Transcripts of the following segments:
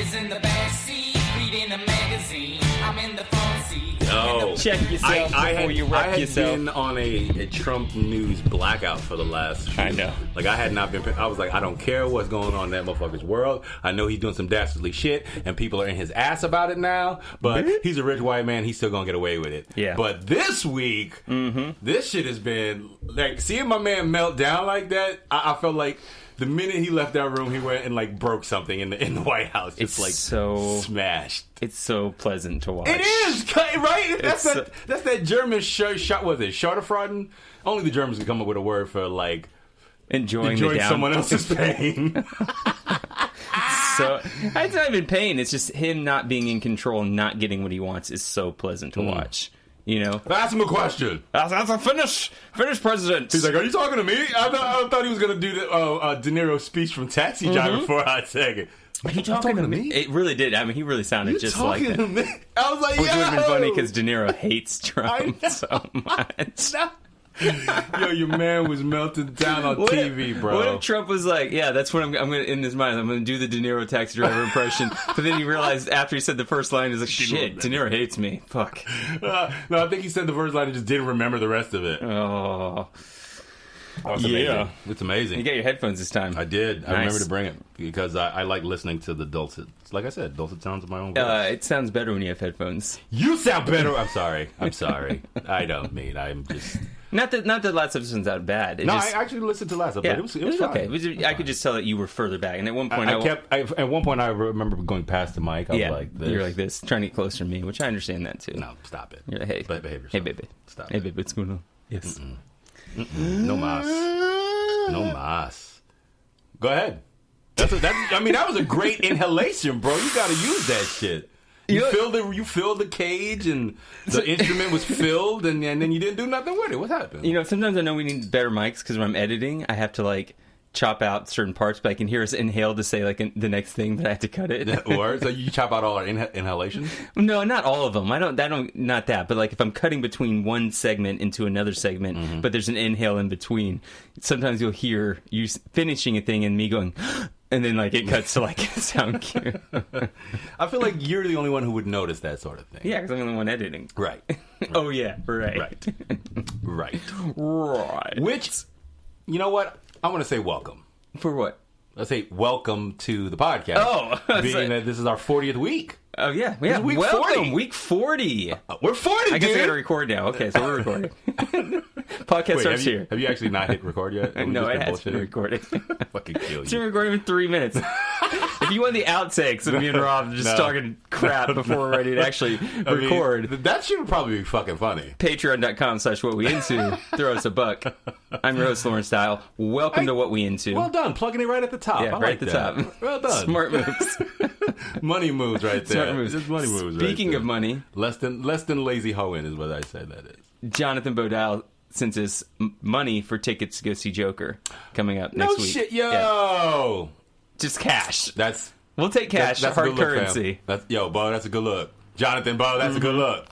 is in the backseat, reading a magazine. I'm in the front seat. Oh, Check yourself before you wreck yourself. I had been on a Trump news blackout for the last few. I know. Like, I had not been. I was like, I don't care what's going on in that motherfucker's world. I know he's doing some dastardly shit, and people are in his ass about it now. But he's a rich white man. He's still gonna get away with it. Yeah. But this week, this shit has been like seeing my man melt down like that. I felt like. The minute he left that room, he went and like broke something in the White House. Just like so smashed. It's so pleasant to watch. It is right. That's that German shot. Was it Schadenfreude? Only the Germans can come up with a word for like enjoying someone else's pain. So it's not even pain. It's just him not being in control and not getting what he wants is so pleasant to watch. You know, ask him a question. That's a Finnish president. He's like, "Are you talking to me?" I thought he was gonna do the De Niro's speech from Taxi Driver for a hot second. Are you talking to me? It really did. I mean, he really sounded just like that. To me? I was like, which would have been funny because De Niro hates Trump so much. Yo, your man was melting down on TV, bro. What if Trump was like, yeah, that's what I'm going to, in his mind, I'm going to do the De Niro Taxi Driver impression. But then he realized after he said the first line, he's like, shit, De Niro hates me. Fuck. No, I think he said the first line and just didn't remember the rest of it. Oh. It's amazing. It's amazing. You got your headphones this time. I did. Nice. I remember to bring it because I like listening to the dulcet. Like I said, dulcet sounds of my own voice. It sounds better when you have headphones. You sound better. I'm sorry. I don't mean. I'm just... Not that last episode's that bad. I actually listened to last episode. Yeah, it was fine. okay. I could just tell that you were further back. And at one point, at one point, I remember going past the mic. I was like this. You're like this, trying to get closer to me, which I understand that too. No, stop it. You're like, hey, behave yourself. Hey, baby. Stop. Hey, baby, what's going on? Yes. No mas. No mas. Go ahead. That was a great inhalation, bro. You got to use that shit. You filled the cage, and the instrument was filled, and then you didn't do nothing with it. What happened? You know, sometimes I know we need better mics because when I'm editing, I have to like chop out certain parts, but I can hear us inhale to say like the next thing, but I have to cut it. Or so you chop out all our inhalations? No, not all of them. Not that. But like if I'm cutting between one segment into another segment, but there's an inhale in between, sometimes you'll hear you finishing a thing and me going. And then, like, it cuts to, like, sound cue. I feel like you're the only one who would notice that sort of thing. Yeah, because I'm the only one editing. Right. Oh, yeah, right. Right. Right. Which, you know what? I want to say welcome. For what? Let's say welcome to the podcast. Oh. Being that this is our 40th week. Oh, yeah. Week welcome. 40. Week 40. We're 40, I guess I got to record now. Okay, so we're recording. Podcast starts here. Have you actually not hit record yet? No, it has been recorded. Fucking kill you. It's been recording in 3 minutes. If you want the outtakes of me and Rob just talking crap before we're ready to actually record. That shit would probably be fucking funny. Patreon.com/whatweinto. Throw us a buck. I'm your host, Lauren Style. Welcome to What We Into. Well done. Plugging it right at the top. Yeah, right at the top. Well done. Smart moves. Money moves right there. Smart moves. Just money moves. Speaking right of money. Less than lazy hoeing is what I say that is. Jonathan Bodell sends us money for tickets to go see Joker coming up next week. No shit, yo! Yeah. Just cash. We'll take cash. That's hard currency. Yo, Bo, that's a good look. Jonathan, Bo, that's a good look.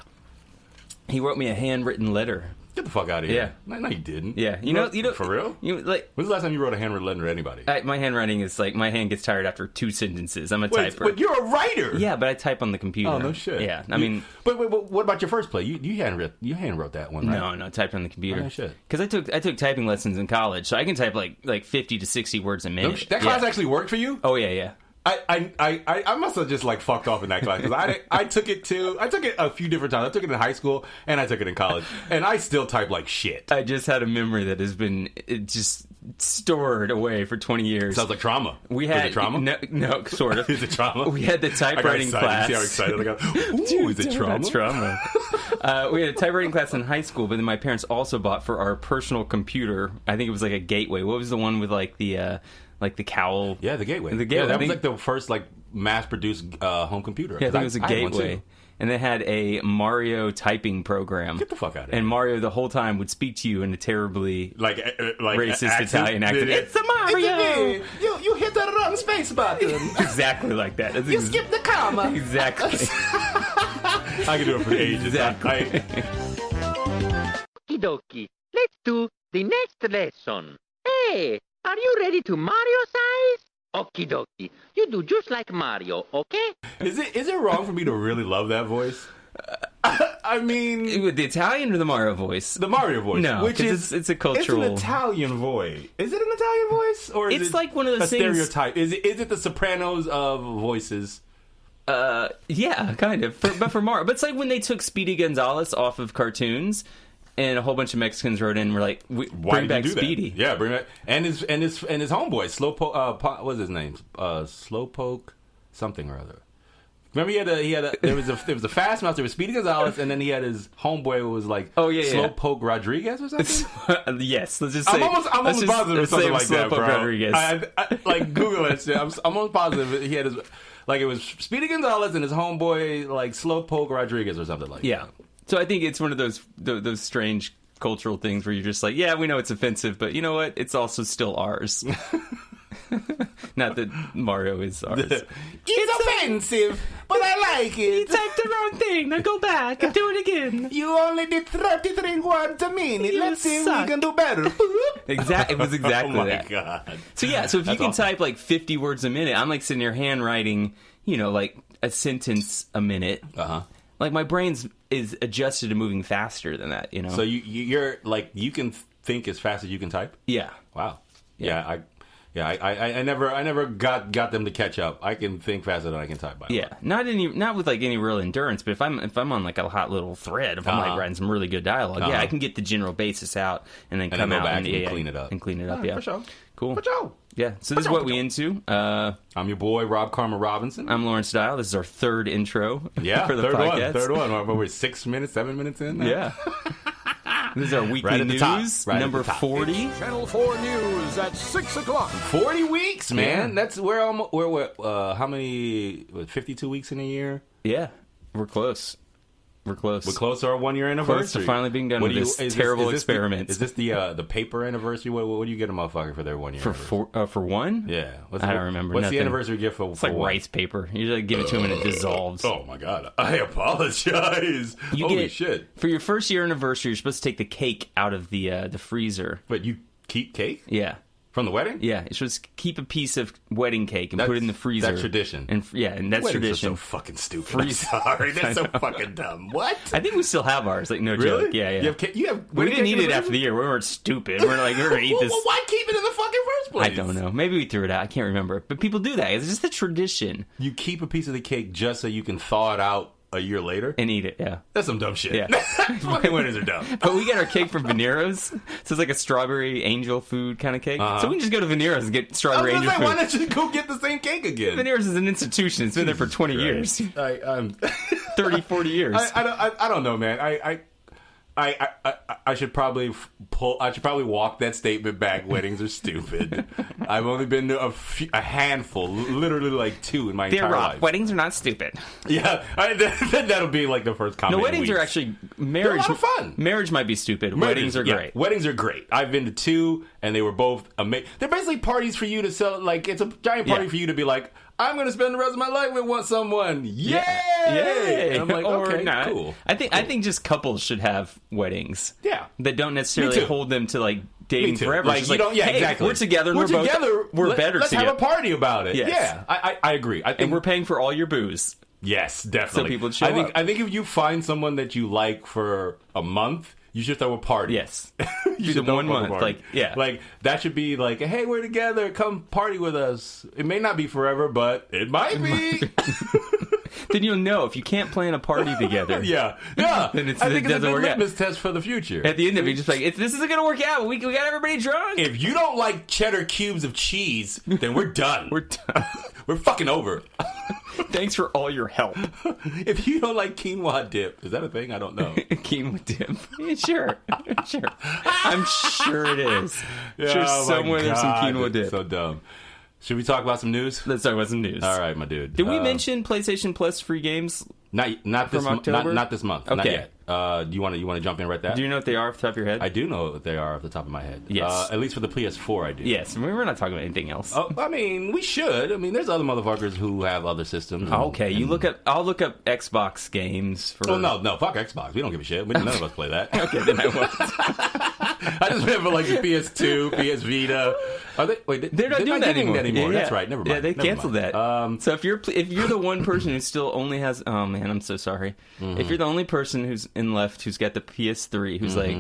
He wrote me a handwritten letter. Get the fuck out of here. Yeah. No, you didn't. Yeah. You know, for real? When's the last time you wrote a handwritten letter to anybody? My handwriting is like, my hand gets tired after 2 sentences. I'm a typer. But you're a writer. Yeah, but I type on the computer. Oh, no shit. Yeah. I mean. But what about your first play? You hand wrote that one, right? No, typed on the computer. Oh, shit. Because I took typing lessons in college, so I can type like 50 to 60 words a minute. That class actually worked for you? Oh, yeah. I must have just like fucked off in that class because I took it a few different times. I took it in high school and I took it in college, and I still type like shit. I just had a memory that has been just stored away for 20 years. Sounds like trauma. We had is it trauma? No, sort of. Is it trauma? We had the typewriting class. See how excited I got? Ooh, is it trauma? That's trauma. We had a typewriting class in high school, but then my parents also bought for our personal computer. I think it was like a Gateway. What was the one with like the cowl? Yeah, the Gateway. Yeah, that was like the first like mass-produced home computer. Yeah, I think it was a Gateway. And they had a Mario typing program. Get the fuck out of here. And Mario the whole time would speak to you in a terribly racist accent? Italian accent. It's a Mario! You hit that wrong space button. Exactly like that. You skipped the comma. Exactly. I can do it for ages. Exactly. Okie-dokie. Let's do the next lesson. Hey, are you ready to Mario size? Okie dokie. You do just like Mario, okay? Is it wrong for me to really love that voice? I mean, With the Italian or the Mario voice? the Mario voice. No, which 'cause is it's a cultural. It's an Italian voice. Is it an Italian voice, or is It's it like one of those a things- stereotype? Is it the Sopranos of voices? Yeah, kind of. But for Mario, but it's like when they took Speedy Gonzales off of cartoons, and a whole bunch of Mexicans wrote in. And were like, Why bring did back you do Speedy. That? Yeah, bring back and his homeboy Slowpoke. What's his name? Slowpoke something or other. Remember there was a Fast Mouse. There was Speedy Gonzales, and then he had his homeboy who was like Slowpoke Rodriguez or something. Yes, let's just say. I'm almost positive it's something like that, bro. Rodriguez. I like Google it. I'm almost positive he had his like it was Speedy Gonzales and his homeboy like Slowpoke Rodriguez or something like that. Yeah. So I think it's one of those strange cultural things where you're just like, yeah, we know it's offensive, but you know what? It's also still ours. Not that Mario is ours. It's offensive, but I like it. Typed the wrong thing. Now go back and do it again. You only did 33 words a minute. You Let's see if suck. we can do better. Exactly. It was exactly Oh my that. god. So yeah, so if you That's can awesome. type like 50 words a minute, I'm like sitting here handwriting, like a sentence a minute. Like my brain's is adjusted to moving faster than that, So you're like you can think as fast as you can type. Yeah. Wow. I never got them to catch up. I can think faster than I can type. By the way. Not with like any real endurance, but if I'm on like a hot little thread, if I'm like writing some really good dialogue, I can get the general basis out and then come go out back and clean it up. and clean it up. Yeah, for sure. Cool. For sure. Yeah. So this is what we into. I'm your boy Rob Karma Robinson. I'm Lawrence Dial. This is our third intro. Yeah, for the third podcast. one. We're 6 minutes, 7 minutes in. Now? Yeah. This is our weekly Right at the top. news, Right at number the top. 40. Channel 4 News at 6 o'clock. 40 weeks, man. Yeah. That's we're how many? 52 weeks in a year. Yeah, we're close. We're close. We're close to our 1 year anniversary. Close to finally being done What with do you- this terrible experiment. Is this the paper anniversary? What do you get a motherfucker for their 1 year? For one? Yeah. I don't remember. What's nothing. the anniversary gift for? It's like one? rice paper. You just like give it to him and it dissolves. Oh my god! I apologize. Holy shit! For your first year anniversary, you're supposed to take the cake out of the freezer. But you keep cake Yeah. from the wedding? Yeah, you're supposed to keep a piece of wedding cake and put it in the freezer. That's tradition. And that's Weddings tradition. are so fucking stupid. Freeze. I'm sorry, they're so fucking dumb. What? I think we still have ours. Like no Really? joke. Yeah, yeah. You have We wedding didn't cake eat in it after the year. We weren't stupid. We're like we're gonna eat this. Well, why keep it in the fucking first place? I don't know. Maybe we threw it out. I can't remember. But people do that. It's just a tradition. You keep a piece of the cake just so you can thaw it out a year later? And eat it. Yeah. That's some dumb shit. Yeah. Fucking weddings are dumb. But we get our cake from Venero's. So it's like a strawberry angel food kind of cake. So we can just go to Venero's and get I was strawberry gonna angel say, food. why not just go get the same cake again? Venero's is an institution. It's been there for 20 years. I'm 30, 40 years. I don't know, man. I should probably walk that statement back. Weddings are stupid. I've only been to a handful, literally like 2 in my Dear entire Rob, life. weddings are not stupid. Yeah, that'll be like the first comment. No, weddings in are weeks. actually marriage. They're a lot of fun. Marriage might be stupid. Weddings are great. Weddings are great. I've been to 2, and they were both amazing. They're basically parties for you to sell. Like it's a giant party for you to be like, I'm going to spend the rest of my life with someone. Yay! Yay! And I'm like, Or okay, not. cool. I think just couples should have weddings. Yeah. That don't Me necessarily too. hold them to like dating Me too. forever. Like It's you just don't. Yeah, hey, exactly. We're together. And We're together. We're better let's together. have a party about it. Yes. Yeah, I agree. I think And we're paying for all your booze. yes, definitely. So people show up. I think if you find someone that you like for a month, you should throw a party. Yes. You Do should the throw a 1 fucking month. party. Like, yeah. Like that should be like, hey, we're together. Come party with us. It may not be forever, but it might be. Then you'll know if you can't plan a party together. yeah. Then I it think it's a doesn't good work out. litmus test for the future. At the end of it, you're just like, if this isn't going to work out, we got everybody drunk. If you don't like cheddar cubes of cheese, then we're done. We're done. We're fucking over. Thanks for all your help. If you don't like quinoa dip, is that a thing? I don't know. Quinoa dip. Yeah, sure. Sure. I'm sure it is. Yeah, Sure, oh my somewhere there's some God, quinoa it's dip. So dumb. Should we talk about some news? Let's talk about some news. All right, my dude. Did we mention PlayStation Plus free games? Not this from October? not this month. Not Okay. yet. Do you want to jump in right there? Do you know what they are off the top of your head? I do know what they are off the top of my head. Yes. At least for the PS4, I do. Yes. We're not talking about anything else. Oh, I mean, we should. I mean, there's other motherfuckers who have other systems. Okay, you look up. I'll look up Xbox games for. Oh no, fuck Xbox. We don't give a shit. None of us play that. Okay, then I won't. I just remember like the PS2, PS Vita. Are they? Wait, They're not doing that anymore. Yeah. That's right. Never mind. Yeah, they Never canceled mind. that. So if you're the one person who still only has, oh man, I'm so sorry. If you're the only person who's who's got the PS3, who's like,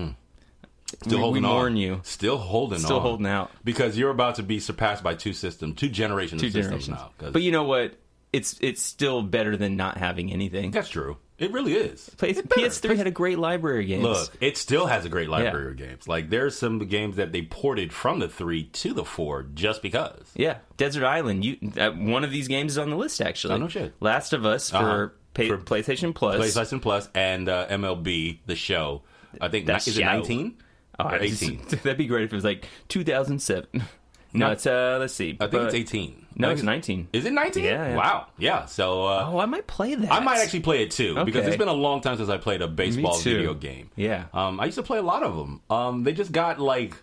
Still holding we on. warn you, Still holding out because you're about to be surpassed by two generations of systems now. But you know what? It's still better than not having anything. That's true. It really is. PS3 had a great library of games. Look, it still has a great library of games. Like, there's some games that they ported from the 3 to the 4 just because. Yeah. Desert Island. One of these games is on the list, actually. Oh, no shit. Last of Us for PlayStation Plus. PlayStation Plus and MLB, the show. I think, is it 19? Oh, or 18? That'd be great if it was like 2007. No, it's, let's see. I think it's 18. No, it's 19. Is it 19? Yeah. Wow. Yeah. So. I might play that. I might actually play it too because Okay. it's been a long time since I played a baseball video game. Yeah. I used to play a lot of them. They just got like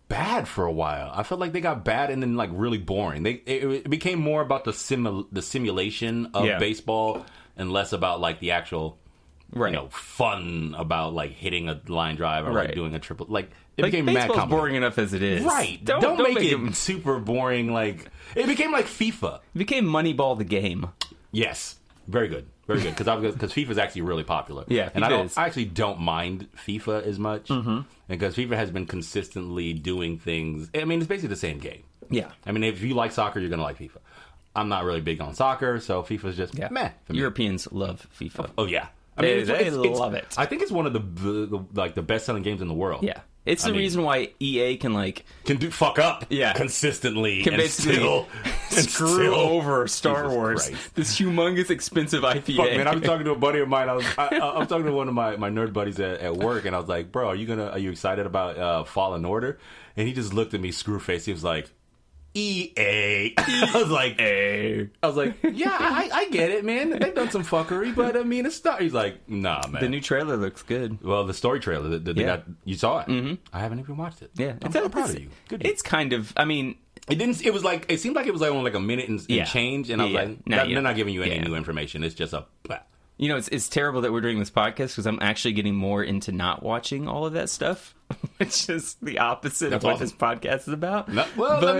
bad for a while. I felt like they got bad and then like really boring. It became more about the simulation of baseball and less about like the actual. Right. Fun about like hitting a line drive or like doing a triple. Like it became mad baseball's complicated. boring enough as it is. Right. Don't make it super boring. Like it became like FIFA. It became Moneyball the game. Yes. Very good. Very good. Because FIFA is actually really popular. Yeah. And I actually don't mind FIFA as much because FIFA has been consistently doing things. I mean, it's basically the same game. Yeah. I mean, if you like soccer, you're gonna like FIFA. I'm not really big on soccer, so FIFA's just meh. For me. Europeans love FIFA. Oh yeah. I They mean, love it. I think it's one of the best selling games in the world. Yeah, it's the reason why EA can do fuck up basically consistently and screw over Star Jesus Wars. Christ. This humongous expensive IPA. Fuck, man, I was talking to a buddy of mine. I was talking to one of my nerd buddies at work, and I was like, "Bro, are you excited about Fallen Order?" And he just looked at me, screw face. He was like, EA. I was like, yeah, I get it, man. They've done some fuckery, but I mean, it's not. He's like, nah, man. The new trailer looks good. Well, the story trailer, you saw it. Mm-hmm. I haven't even watched it. Yeah, I'm proud of you. Good. It's kind of, I mean, it seemed like it was like only like a minute and change, and I was like, they're not giving you any new information. It's just a. You know, it's terrible that we're doing this podcast because I'm actually getting more into not watching all of that stuff, which is the opposite of what this podcast is about. No, well, but,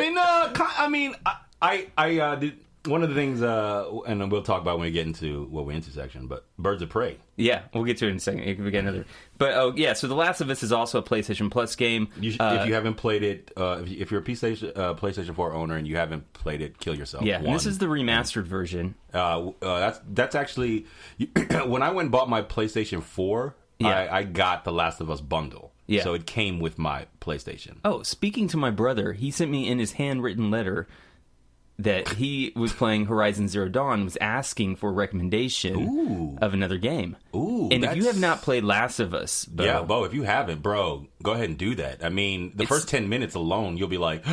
I did one of the things, and we'll talk about when we get into what we're into section, but Birds of Prey. Yeah, we'll get to it in a second. We get another. But so The Last of Us is also a PlayStation Plus game. If you haven't played it, if you're a PlayStation 4 owner and you haven't played it, kill yourself. Yeah, this is the remastered version. That's actually when I went and bought my PlayStation 4. Yeah. I got The Last of Us bundle. Yeah. So it came with my PlayStation. Oh, speaking to my brother, he sent me in his handwritten letter that he was playing Horizon Zero Dawn, was asking for a recommendation of another game. Ooh, and if you have not played Last of Us, Bo, if you haven't, bro, go ahead and do that. I mean, the first 10 minutes alone, you'll be like,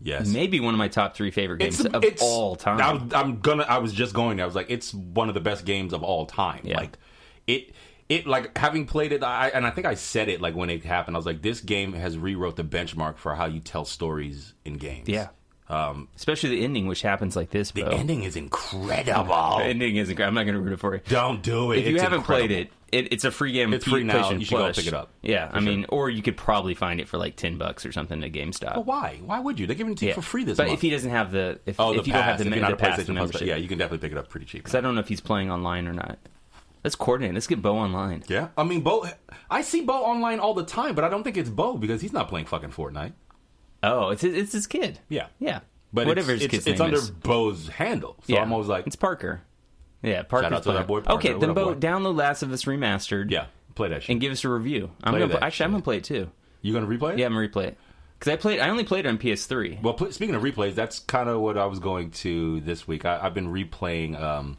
yes. Maybe one of my top 3 favorite games of all time. I was just going there. I was like, it's one of the best games of all time. Yeah. Like, it like having played it, and I think I said it like when it happened. I was like, this game has rewrote the benchmark for how you tell stories in games. Yeah. Especially the ending, which happens like this. The ending is incredible. The ending is incredible. I'm not going to ruin it for you. Don't do it. If you haven't played it, it's a free game. It's free now. You should go pick it up. Yeah, I mean, or you could probably find it for like $10 or something at GameStop. But why? Why would you? They're giving it to you for free this month. But if he doesn't have the, if you don't have the PlayStation membership, yeah, you can definitely pick it up pretty cheap. Because I don't know if he's playing online or not. Let's coordinate. Let's get Bo online. Yeah, I mean, Bo. I see Bo online all the time, but I don't think it's Bo because he's not playing fucking Fortnite. Oh, it's his kid. Yeah, yeah. But whatever his kid's name it's under is. Bo's handle. So I'm always like, it's Parker. Yeah, Parker. Shout out to that boy, Parker. Okay, then Bo, download Last of Us Remastered. Yeah, play that shit and give us a review. I'm gonna play it too. You gonna replay it? Yeah, I'm gonna replay it because I only played it on PS3. Well, speaking of replays, that's kind of what I was going to this week. I've been replaying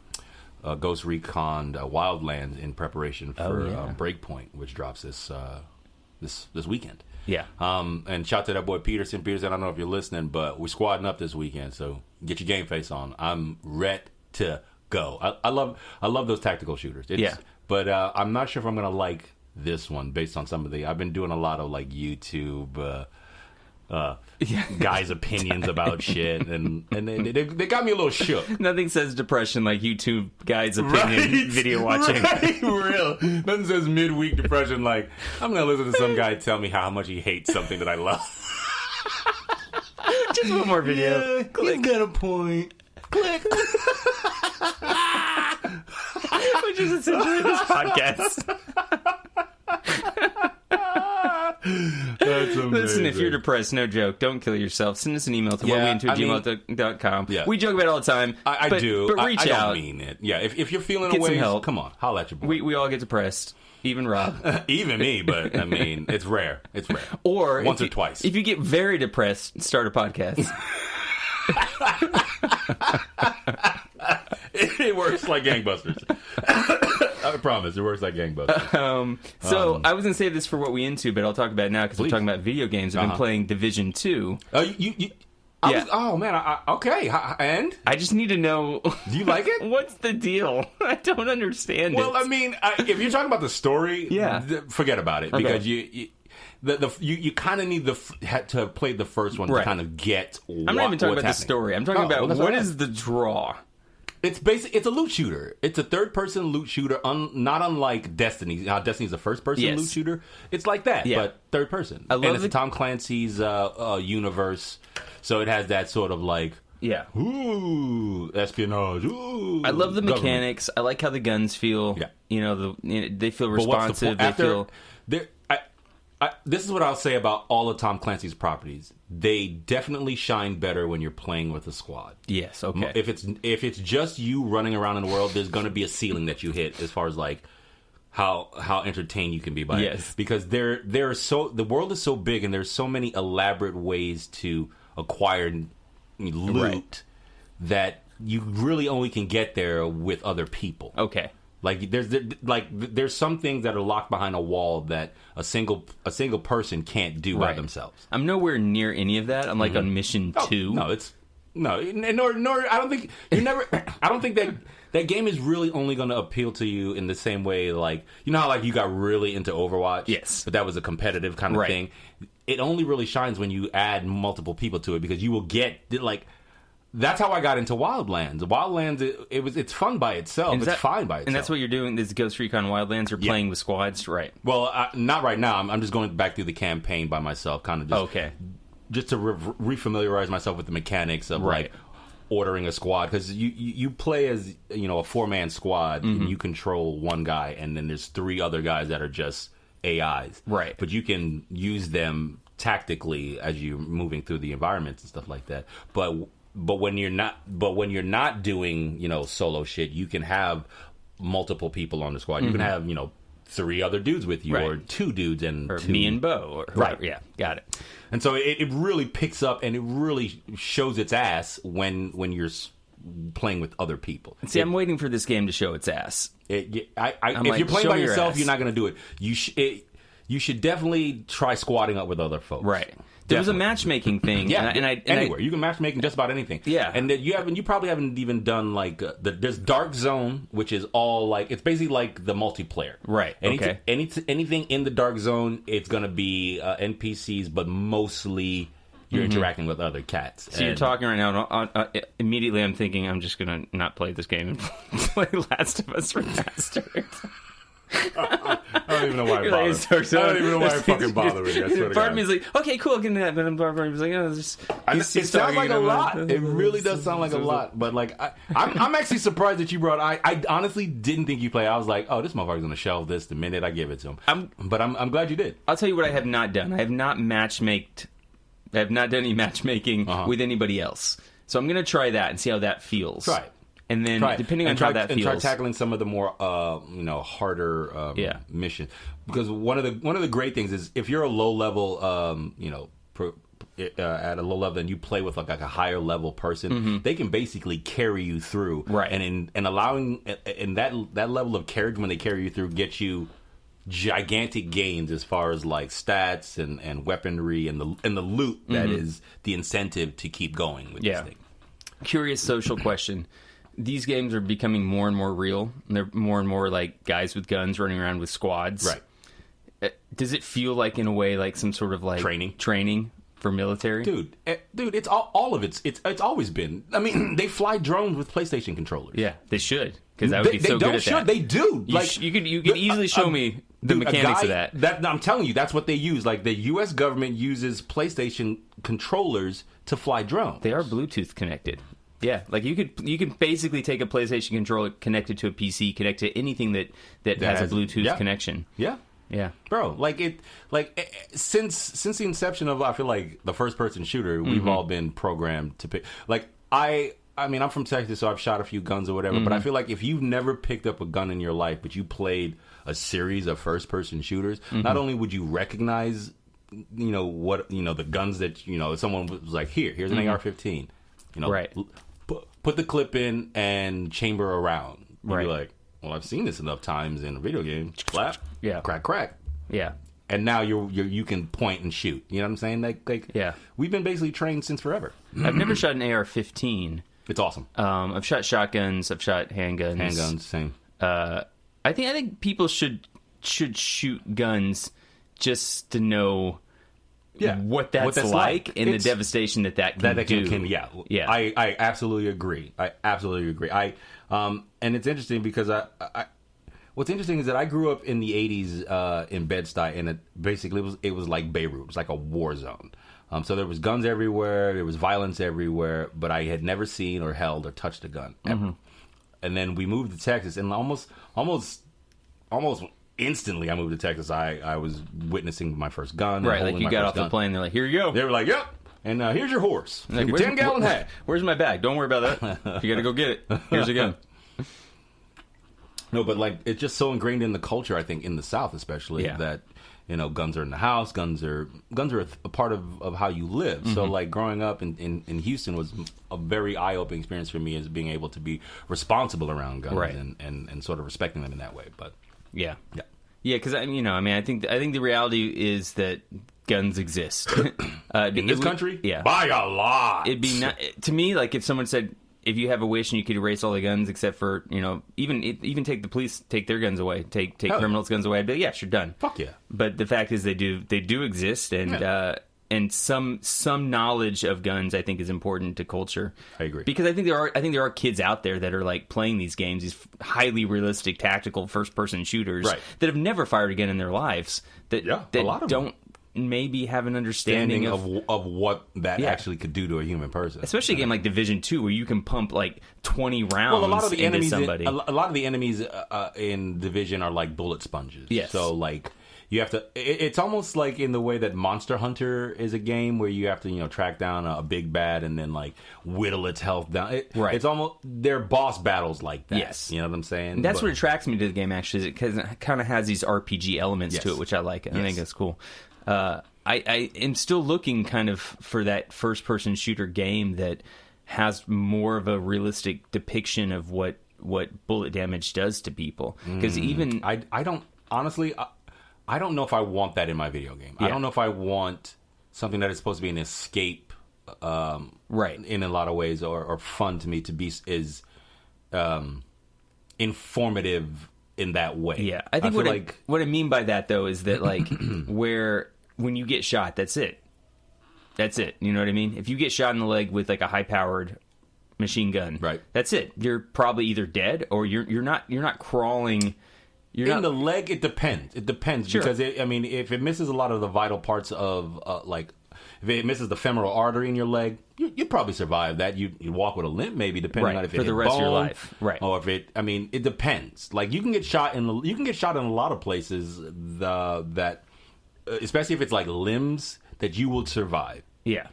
Ghost Recon Wildlands in preparation for Breakpoint, which drops this weekend. Yeah. And shout out to that boy Peterson. I don't know if you're listening, but we're squadding up this weekend, so get your game face on. I'm ready to go. I love those tactical shooters. But I'm not sure if I'm gonna like this one based on some of I've been doing a lot of like YouTube guys' opinions about shit, and they got me a little shook. Nothing says depression like YouTube guys' opinion video watching. Right, real. Nothing says midweek depression like, I'm going to listen to some guy tell me how much he hates something that I love. Just one more video. Yeah, he's got a point. Click. Which is essentially this podcast. That's amazing. Listen, if you're depressed, no joke, don't kill yourself. Send us an email to whatweinto@gmail.com. Yeah. We joke about it all the time. I do. But reach I out. don't mean it. Yeah, if you're feeling Get a way, some help. come on, holla at your boy. We all get depressed. Even Rob. Even me, but I mean, it's rare. It's rare. Or once or twice. If you get very depressed, start a podcast. It works like gangbusters. I promise, it works like gangbusters. I was going to save this for what we into, but I'll talk about it now because we're talking about video games. I've been playing Division 2. Oh, man. Okay. And? I just need to know... Do you like it? What's the deal? I don't understand it. Well, I mean, if you're talking about the story, forget about it. Okay. Because you kind of need to have played the first one to kind of get I'm not even talking about the story. I'm talking about what is the draw? It's it's a loot shooter. It's a third-person loot shooter, not unlike Destiny. How Destiny's a first-person loot shooter. It's like that, but third-person. And it's Tom Clancy's universe, so it has that sort of like, ooh, espionage. Ooh, I love the mechanics. I like how the guns feel. Yeah. You know, they feel responsive. This is what I'll say about all of Tom Clancy's properties. They definitely shine better when you're playing with a squad. Yes, okay. If it's just you running around in the world, there's going to be a ceiling that you hit as far as like how entertained you can be by it. Because the world is so big and there's so many elaborate ways to acquire loot that you really only can get there with other people. Okay. Like there's some things that are locked behind a wall that a single person can't do by themselves. I'm nowhere near any of that. I'm like on mission 2. No, nor I don't think I don't think that game is really only going to appeal to you in the same way, like, you know how like you got really into Overwatch? Yes. But that was a competitive kind of thing. It only really shines when you add multiple people to it, because you will get like. That's how I got into Wildlands. Wildlands, it's fun by itself. It's fine by itself. And that's what you're doing. This Ghost Recon Wildlands. You're playing with squads, right? Well, not right now. I'm just going back through the campaign by myself, kind of just just to refamiliarize myself with the mechanics of like ordering a squad, because you play as a 4-man squad and you control one guy, and then there's 3 other guys that are just AIs, right? But you can use them tactically as you're moving through the environments and stuff like that. But when you're not doing, solo shit, you can have multiple people on the squad. You can have, 3 other dudes with you, or 2 dudes or me and Bo, yeah, got it. And so it really picks up and it really shows its ass when you're playing with other people. See, I'm waiting for this game to show its ass. If you're playing by yourself, you're not going to do it. You should definitely try squatting up with other folks. Right. There was a matchmaking thing. Anywhere. You can matchmake just about anything. Yeah. And that you probably haven't even done like, there's Dark Zone, which is all like, it's basically like the multiplayer. Right. Anything in the Dark Zone, it's going to be NPCs, but mostly you're interacting with other cats. So you're talking right now, immediately I'm thinking I'm just going to not play this game and play Last of Us Remastered. I don't even know why I bother. I don't even know why I fucking bother with you. Part of me is like, okay, cool, get into that. But part of me is like, oh, it sounds like a lot. It really does sound like a lot. But like, I'm actually surprised that you brought. I honestly didn't think you play. I was like, oh, this motherfucker's gonna shelve this the minute I give it to him. But I'm glad you did. I'll tell you what I have not done. I have not matchmaked. I have not done any matchmaking with anybody else. So I'm gonna try that and see how that feels. Right. And then, depending on how that feels, try tackling some of the more, harder missions. Because one of the great things is if you're a low level, at a low level, and you play with like a higher level person, they can basically carry you through. Right. And allowing that level of carriage when they carry you through gets you gigantic gains as far as like stats and weaponry and the loot that is the incentive to keep going with this thing. Curious social question. These games are becoming more and more real. And they're more and more like guys with guns running around with squads. Right. Does it feel like, in a way, like some sort of like training for military. Dude, it's all of it's always been. I mean, they fly drones with PlayStation controllers. Yeah, they should, because I would be so good at that. They do. You could easily show me the mechanics of that. I'm telling you, that's what they use. Like, the U.S. government uses PlayStation controllers to fly drones. They are Bluetooth connected. Yeah, like you could basically take a PlayStation controller, connect it to a PC, connect to anything that has a Bluetooth connection. Yeah. Yeah, bro. Since the inception of, I feel like, the first person shooter, we've all been programmed to pick. Like, I mean, I'm from Texas, so I've shot a few guns or whatever. But I feel like if you've never picked up a gun in your life, but you played a series of first person shooters, not only would you recognize, the guns that someone was like, here's an AR-15, right. Put the clip in and chamber around. You'd be Right. like, well, I've seen this enough times in a video game. Clap. Yeah. Crack. Yeah. And now you can point and shoot. You know what I'm saying? Like Yeah. We've been basically trained since forever. I've never shot an AR-15. It's awesome. I've shot shotguns. I've shot handguns. Handguns, same. I think people should shoot guns just to know what that's like and the devastation that can do. Yeah. I absolutely agree. And it's interesting because what's interesting is that I grew up in the 80s in Bed-Stuy, and it was like Beirut. It was like a war zone. So there was guns everywhere, there was violence everywhere, but I had never seen or held or touched a gun ever. And then we moved to Texas, and almost instantly I moved to Texas. I was witnessing my first gun. Right, like you got off the plane, they're like, here you go. They were like, yep. And here's your horse. Like, your 10-gallon hat. Where's my bag? Don't worry about that. You got to go get it. Here's a gun. No, but like it's just so ingrained in the culture, I think, in the South especially, that guns are in the house. Guns are a part of how you live. So like growing up in Houston was a very eye-opening experience for me, as being able to be responsible around guns, right. and sort of respecting them in that way. But yeah, because I think the reality is that guns exist in this country. Yeah, by a lot. It'd be to me, like if someone said, if you have a wish and you could erase all the guns except for, even take the police, take their guns away, take criminals' guns away, I'd be like, yeah, sure, done. Fuck yeah. But the fact is they do exist, and some knowledge of guns, I think, is important to culture. I agree. Because I think there are kids out there that are like playing these games, these highly realistic tactical first person shooters, right. that have never fired a gun in their lives, that a lot of don't maybe have an understanding of what that actually could do to a human person. Especially a game like Division 2, where you can pump like 20 rounds a lot of the into enemies somebody. a lot of the enemies in Division are like bullet sponges. Yes. So like you have to. It's almost like in the way that Monster Hunter is a game where you have to kind down a big bad and then like whittle its health down. Right. It's almost they're boss battles like that. Yes. You know what I'm saying? And that's what attracts me to the game, actually, because it kind of has these RPG elements to it, which I like. I think that's cool. I am still looking kind of for that first-person shooter game that has more of a realistic depiction of what bullet damage does to people. Because even I don't honestly, I don't know if I want that in my video game. Yeah. I don't know if I want something that is supposed to be an escape, right? In a lot of ways, or fun to me to be informative in that way. Yeah, I think what I mean by that though is that like when you get shot, that's it. That's it. You know what I mean? If you get shot in the leg with like a high-powered machine gun, right? That's it. You're probably either dead or you're not crawling. The leg, it depends. It depends sure. Because if it misses a lot of the vital parts of if it misses the femoral artery in your leg, you'd probably survive that. You walk with a limp, maybe, depending on if it for the rest bone, of your life, right? Or if it. It depends. Like you can get shot in a lot of places that. Especially if it's like limbs that you will survive. Yeah.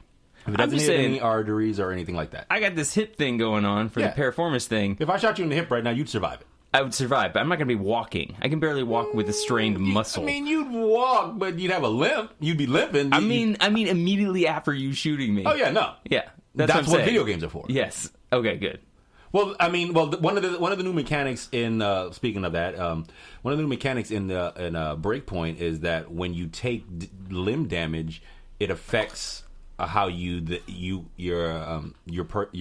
If it doesn't hit any arteries or anything like that. I got this hip thing going on for the piriformis thing. If I shot you in the hip right now, you'd survive it. I would survive, but I'm not going to be walking. I can barely walk with a strained muscle. You'd walk, but you'd have a limp. You'd be limping. I mean, immediately after you shooting me. Oh, yeah, no. Yeah. That's what video games are for. Yes. Okay, good. Well, one of the new mechanics in speaking of that, one of the new mechanics in Breakpoint is that when you take limb damage, it affects how your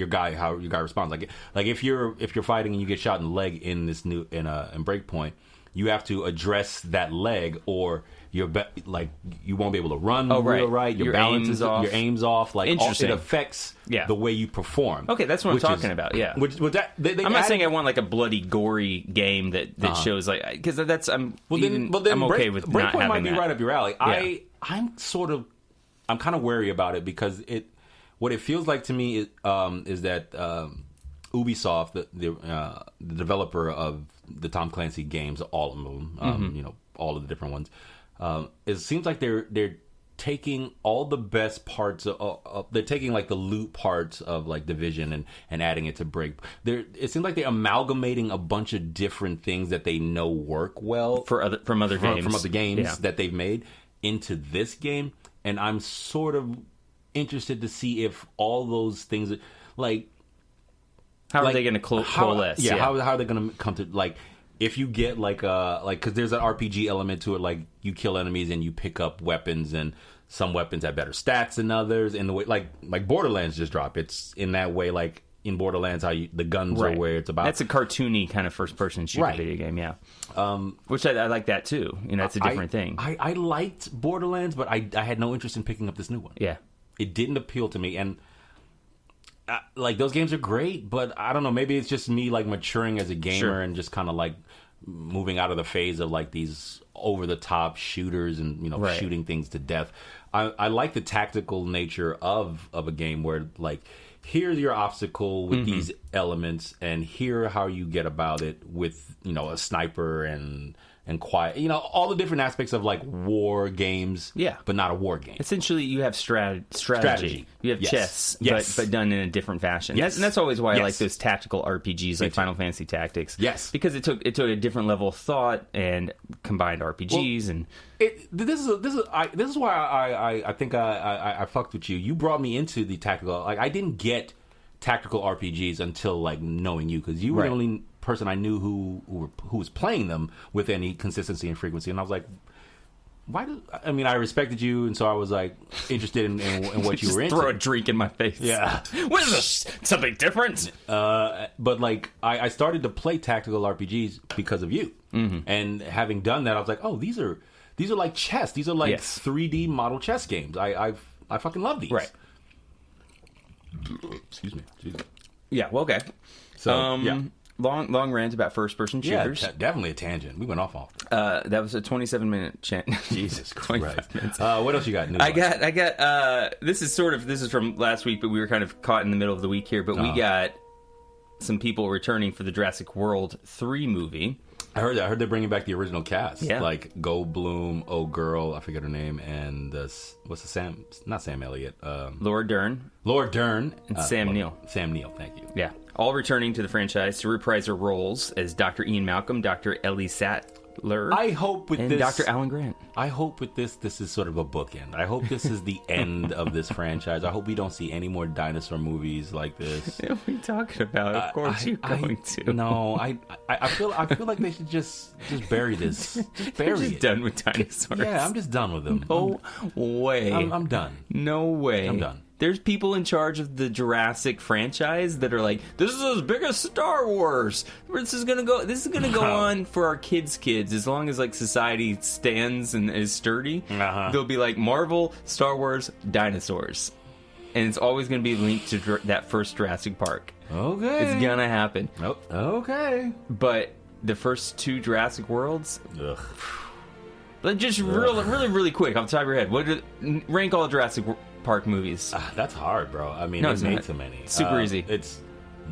guy responds. Like if you're fighting and you get shot in the leg in Breakpoint, you have to address that leg, or you won't be able to run right. real right. Your balance aim's is off. Your aim's off. Like Interesting. it affects the way you perform. Okay, that's what I'm talking about. Yeah. I'm not saying I want like a bloody, gory game that shows like, because that's I'm okay with not having might be that. right up your alley. Yeah. I'm kind of wary about it because what it feels like to me is that Ubisoft, the developer of the Tom Clancy games, all of them, all of the different ones, it seems like they're taking all the best parts they're taking like the loot parts of like Division and adding it to Break. It seems like they're amalgamating a bunch of different things that they know work well from other games that they've made into this game, and I'm sort of interested to see if all those things like how are they going to coalesce? How are they going to come to, like, if you get because there's an RPG element to it, like you kill enemies and you pick up weapons, and some weapons have better stats than others. In the way like Borderlands just dropped, it's in that way. Like in Borderlands, the guns are where it's about. That's a cartoony kind of first person shooter video game, yeah. Which I like that too. It's a different thing. I liked Borderlands, but I had no interest in picking up this new one. Yeah, it didn't appeal to me, and like those games are great, but I don't know. Maybe it's just me like maturing as a gamer and just kind of like moving out of the phase of like these over the top shooters and shooting things to death. I like the tactical nature of a game where like here's your obstacle with these elements, and here how you get about it with a sniper and quiet, all the different aspects of like war games, but not a war game. Essentially, you have strategy. You have chess, but done in a different fashion. Yes. And that's always why I like those tactical RPGs like Final Fantasy Tactics. Yes, because it took a different level of thought and combined RPGs This is why I think I fucked with you. You brought me into the tactical. Like I didn't get tactical RPGs until like knowing you, because you were the only person I knew who was playing them with any consistency and frequency, and I was like, I respected you, and so I was like interested in what you were into. Throw a drink in my face. Yeah. What is this? Something different? But like I started to play tactical RPGs because of you, and having done that, I was like, oh, these are like chess. These are like 3D model chess games. I fucking love these. Right. Excuse me. Yeah. Well, okay. So Long rant about first-person shooters. Yeah, definitely a tangent. We went off. That was a 27-minute chant. Jesus Christ. What else you got? I got. This is from last week, but we were kind of caught in the middle of the week here. But we got some people returning for the Jurassic World 3 movie. I heard they're bringing back the original cast. Yeah. Like Goldblum, girl, I forget her name, and not Sam Elliott. Laura Dern. And Sam Neill. Sam Neill, thank you. Yeah. All returning to the franchise to reprise their roles as Dr. Ian Malcolm, Dr. Ellie Sattler, I hope with and this, Dr. Alan Grant. I hope with this is sort of a bookend. I hope this is the end of this franchise. I hope we don't see any more dinosaur movies like this. What are we talking about? Of course you're going to. No, I feel like they should just bury this. Just bury it. Done with dinosaurs. Yeah, I'm just done with them. No way. I'm done. No way. I'm done. There's people in charge of the Jurassic franchise that are like, this is as big as Star Wars. This is gonna go on for our kids' as long as like society stands and is sturdy. They'll be like Marvel, Star Wars, dinosaurs, and it's always gonna be linked to that first Jurassic Park. Okay, it's gonna happen. Oh, okay, but the first 2 Jurassic Worlds. Ugh. But just really quick off the top of your head, rank all Jurassic Park movies? That's hard, bro. I mean, they made so many. Super easy. It's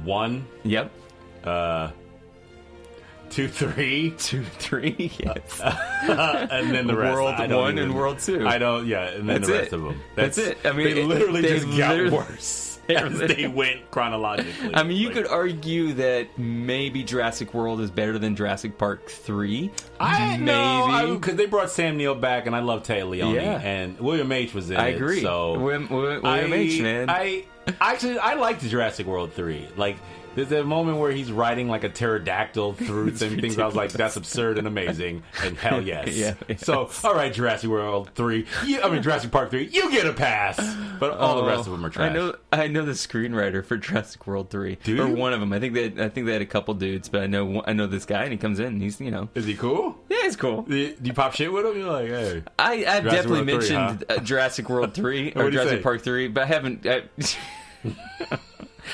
1. Yep. 2, 3. 2, 3. Yes. And then the rest. World 1 and World 2. I don't. Yeah, and then the rest of them. That's it. I mean, they literally just got worse as they went chronologically. I mean, you could argue that maybe Jurassic World is better than Jurassic Park 3. Maybe because they brought Sam Neill back, and I love Taya Leone, and William H was in it. I agree. So William H, man. I liked Jurassic World 3. Like There's a moment where he's riding like a pterodactyl through some things. I was like, that's absurd and amazing, and hell yes. Yeah. So, all right, Jurassic World 3. Jurassic Park 3. You get a pass, but all the rest of them are trash. I know the screenwriter for Jurassic World 3, Do you? or one of them. I think they had a couple dudes, but I know this guy, and he comes in, and he's Is he cool? yeah, he's cool. Do you pop shit with him? You're like, hey. I've Jurassic definitely World 3, mentioned Jurassic World 3 or What'd he Jurassic say? Park 3, but I haven't.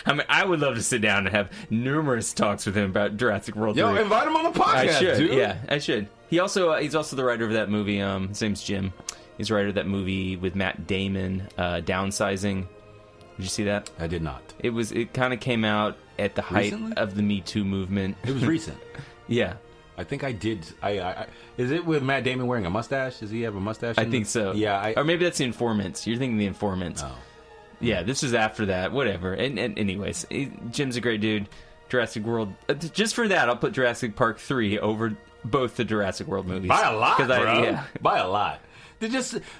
I mean, I would love to sit down and have numerous talks with him about Jurassic World 3. Yo, invite him on the podcast, I should. dude. Yeah, I should. He's also the writer of that movie. His name's Jim. He's the writer of that movie with Matt Damon, Downsizing. Did you see that? I did not. It kind of came out at the height Recently? of the Me Too movement. It was recent. Yeah. I think I did. Is it with Matt Damon wearing a mustache? Does he have a mustache? I think so. Yeah. Or maybe that's The Informants. You're thinking The Informants. Oh. Yeah, this is after that. Whatever. And anyways, Jim's a great dude. Jurassic World. Just for that, I'll put Jurassic Park 3 over both the Jurassic World movies. By a lot, bro. Yeah. By a lot. There's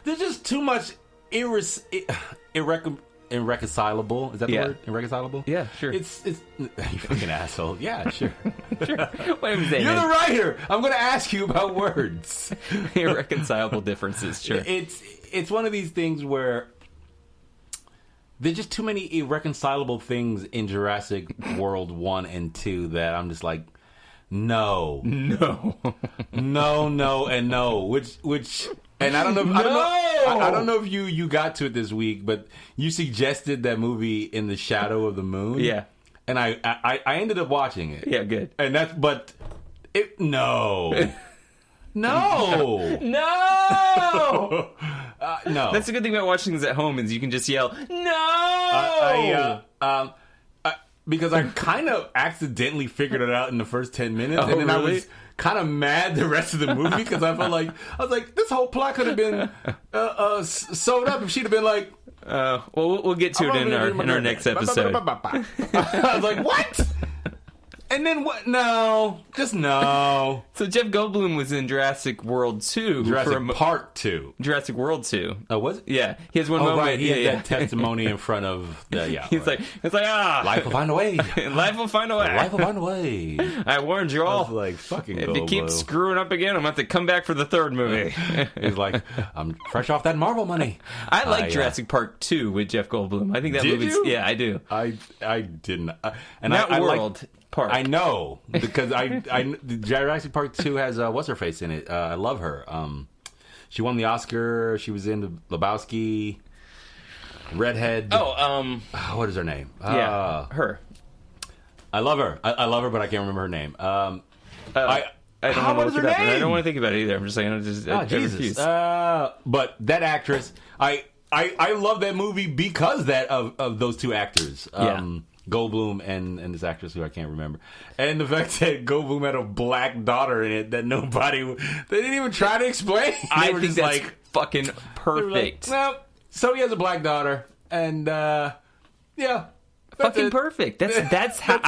just too much irreconcilable. Is that the Yeah. word? Irreconcilable? Yeah, sure. It's you fucking asshole. Yeah, sure. What am I saying? You're the writer. I'm going to ask you about words. Irreconcilable differences, sure. It's one of these things where there's just too many irreconcilable things in Jurassic World 1 and 2 that I'm just like, no, and no. Which, and I don't know. I don't know if you got to it this week, but you suggested that movie In the Shadow of the Moon. Yeah. And I ended up watching it. Yeah, good. And no. No. No! No. That's the good thing about watching things at home is you can just yell, no! Because I kind of accidentally figured it out in the first 10 minutes, Oh, and then I really? was kind of mad the rest of the movie because I was like, this whole plot could have been sewed up if she'd have been like, well, we'll get to it in our next episode. I was like, what? And then what? No, just no. So Jeff Goldblum was in Jurassic World 2. Jurassic Park 2. Jurassic World 2. Oh, was it? Yeah, he has one Oh, moment. right. He had yeah. that testimony in front of the, yeah. He's right. it's like, Life will find a way. life will find a way. Life will find a way. I warned you I all. was like, fucking If you keep Goldblum. screwing up again, I'm going to have to come back for the third movie. He's like, I'm fresh off that Marvel money. I like Jurassic Park 2 with Jeff Goldblum. I think that Did movie's... you? Yeah, I do. I didn't. And Not I World like, Park. I know because Jurassic Park 2 has what's her face in it. I love her. She won the Oscar. She was in the Lebowski. Redhead. What is her name? Yeah, her. I love her. I love her, but I can't remember her name. I don't what is her name? I don't want to think about it either. I'm just saying, I Jesus. refuse. But that actress, I love that movie because of those two actors. Goldblum and this actress who I can't remember. And the fact that Goldblum had a black daughter in it that they didn't even try to explain. I were think just that's like, fucking they were perfect. like, well, so he has a black daughter, and yeah. that's Fucking it. perfect. That's how That's it.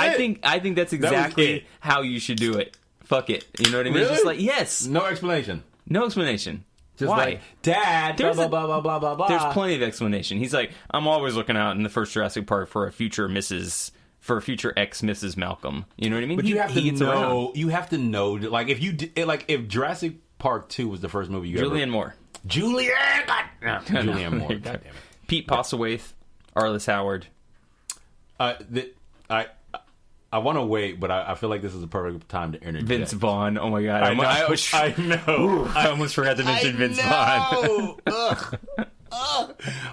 I think that's was exactly it. how you should do it. Fuck it. You know what I mean? Really? It's just like, yes. No explanation. No explanation. Just Why? like, Dad, blah, There's blah, a- blah, blah, blah, blah, blah. There's plenty of explanation. He's like, I'm always looking out in the first Jurassic Park for a future ex Mrs. Malcolm. You know what I mean? But you have to gets know. around. You have to know. Like if Jurassic Park 2 was the first movie you Julianne ever. Moore. Julianne Moore. God damn it. Pete Postlethwaite. Arliss Howard. I want to wait, but I feel like this is the perfect time to interject. Vince Vaughn. Oh my god. I know. I almost forgot to mention Vince Vaughn. Ugh.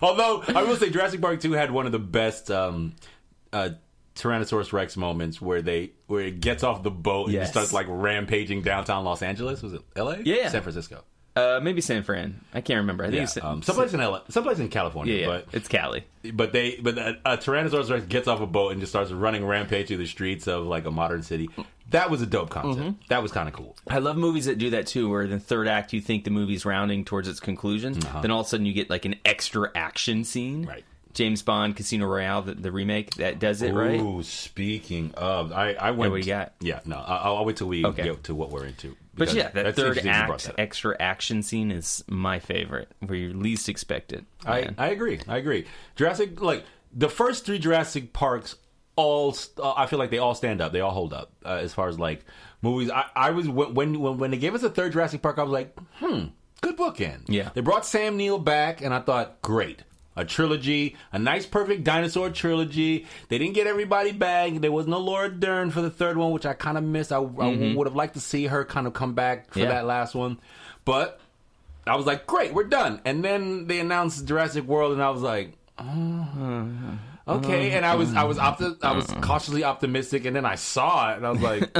Although I will say Jurassic Park 2 had one of the best Tyrannosaurus Rex moments where it gets off the boat and Yes. just starts like rampaging downtown Los Angeles. Was it LA? Yeah. San Francisco. Maybe San Fran. I can't remember. I think it's someplace in LA, someplace in California. Yeah, But it's Cali. But a Tyrannosaurus Rex gets off a boat and just starts running rampage through the streets of like a modern city. That was a dope concept. Mm-hmm. That was kind of cool. I love movies that do that too, where in the third act you think the movie's rounding towards its conclusion, then all of a sudden you get like an extra action scene. Right. James Bond, Casino Royale, the remake that does it right. Ooh, speaking of, I went. what you got? Yeah, no, I'll wait till we get to what we're into. But because yeah, that that's third interesting you brought act that up. extra action scene is my favorite, where you least expect it. I agree. Jurassic, like the first three Jurassic Parks I feel like they all stand up. They all hold up as far as like movies. I was when they gave us a third Jurassic Park, I was like, good bookend. Yeah. They brought Sam Neill back, and I thought, great. A trilogy, a nice, perfect dinosaur trilogy. They didn't get everybody back. There was no Laura Dern for the third one, which I kind of missed. I would have liked to see her kind of come back for that last one. But I was like, great, we're done. And then they announced Jurassic World, and I was like, okay. And I was cautiously optimistic, and then I saw it, and I was like,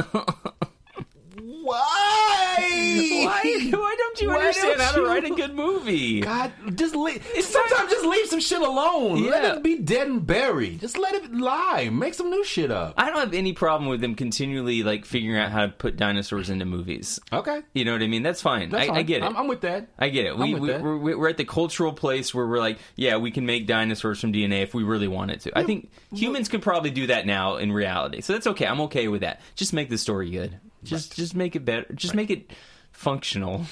Why don't you understand how to write a good movie? God, sometimes just leave some shit alone. Yeah. Let it be dead and buried. Just let it lie. Make some new shit up. I don't have any problem with them continually like figuring out how to put dinosaurs into movies. Okay. You know what I mean? That's fine. That's fine. I get it. I'm with that. I get it. We're at the cultural place where we're like, yeah, we can make dinosaurs from DNA if we really wanted to. I think humans could probably do that now in reality. So that's okay. I'm okay with that. Just make the story good. Just make it better. Just make it functional.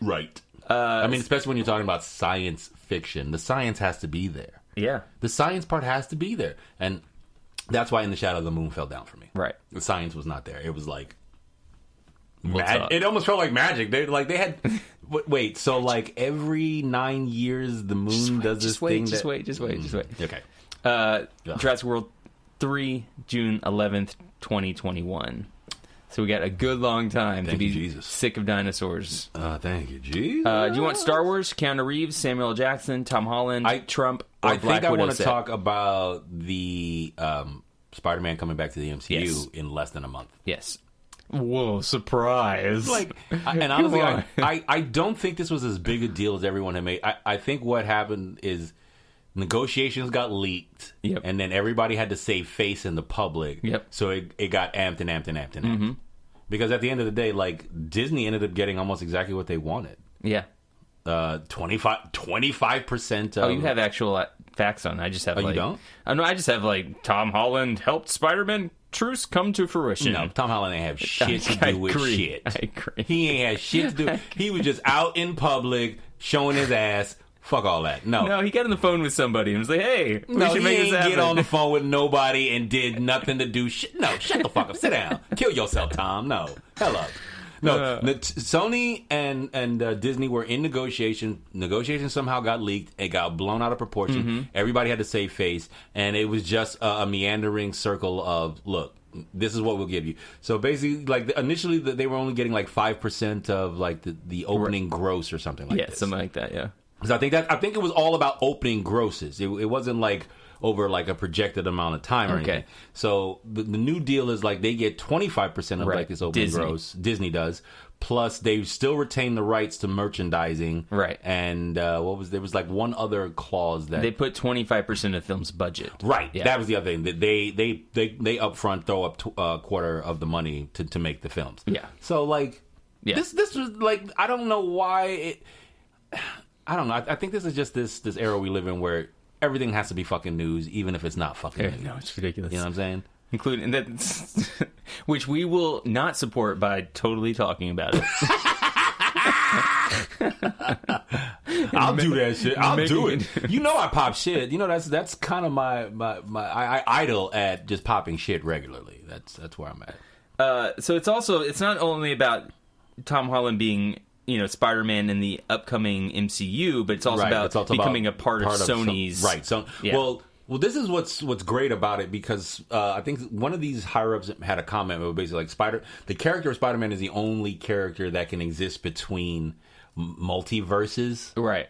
Right. I mean, especially when you're talking about science fiction. The science has to be there. Yeah. The science part has to be there. And that's why In the Shadow of the Moon fell down for me. Right. The science was not there. It was like... It almost felt like magic. They had... Wait, so like every 9 years the moon does this thing Just wait. Okay. Jurassic World 3, June 11th, 2021. So we got a good long time to be sick of dinosaurs. Thank you, Jesus. Do you want Star Wars, Keanu Reeves, Samuel L. Jackson, Tom Holland, Trump, or I Black think I Widow want to talk about the Spider-Man coming back to the MCU in less than a month. Yes. Whoa, surprise. And honestly, I don't think this was as big a deal as everyone had made. I think what happened is negotiations got leaked, and then everybody had to save face in the public. Yep. So it got amped and amped and amped and amped. Because at the end of the day, like, Disney ended up getting almost exactly what they wanted. Yeah. 25% of... Oh, you have actual facts on. I just have you don't? No, I just have like Tom Holland helped Spider-Man truce come to fruition. No, Tom Holland ain't have shit to do with shit. I agree. He ain't had shit to do. He was just out in public showing his ass. Fuck all that. No, he got on the phone with somebody and was like, "Hey, we should make this happen." He ain't get on the phone with nobody and did nothing to do shit. No, shut the fuck up. Sit down. Kill yourself, Tom. No, hell up. No, Sony and Disney were in negotiation. Negotiations somehow got leaked. It got blown out of proportion. Everybody had to save face, and it was just a meandering circle of, look, this is what we'll give you. So basically, like, initially they were only getting like 5% of like the opening gross or something like that. Yeah, something like that. Yeah. Because I think it was all about opening grosses. It wasn't like over like a projected amount of time or anything. So the new deal is like they get 25% of like this opening gross. Disney does. Plus they still retain the rights to merchandising. Right. And there was like one other clause that they put 25% of the film's budget. Right. Yeah. That was the other thing. That they upfront throw up a quarter of the money to make the films. Yeah. So like this was like, I don't know why I don't know. I think this is just this era we live in where everything has to be fucking news, even if it's not fucking news. No, it's ridiculous. You know what I'm saying? Including that, which we will not support by totally talking about it. I'll do that shit. I'll do it. You know I pop shit. You know that's kind of my I idle at just popping shit regularly. That's where I'm at. So it's not only about Tom Holland being, Spider-Man in the upcoming MCU, but it's also about becoming a part of Sony's. Right. So, well, this is what's great about it, because I think one of these higher-ups had a comment where basically like the character of Spider-Man is the only character that can exist between multiverses. Right.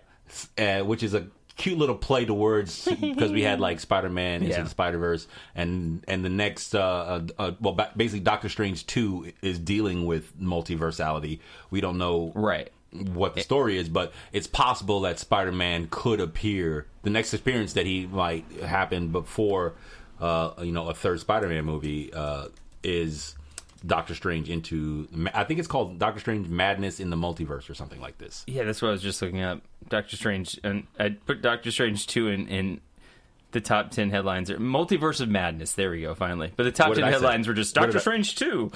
Which is a cute little play to words, because we had like Spider-Man into the Spider-Verse, and the next basically Doctor Strange 2 is dealing with multiversality. We don't know what the story is, but it's possible that Spider-Man could appear, the next experience that he might happen before a third Spider-Man movie is Doctor Strange into, I think it's called Doctor Strange Madness in the Multiverse or something like this. Yeah, that's what I was just looking up. Doctor Strange, and I put Doctor Strange 2 in the top 10 headlines. Multiverse of Madness, there we go, finally. But the top 10 headlines were just Doctor Strange 2.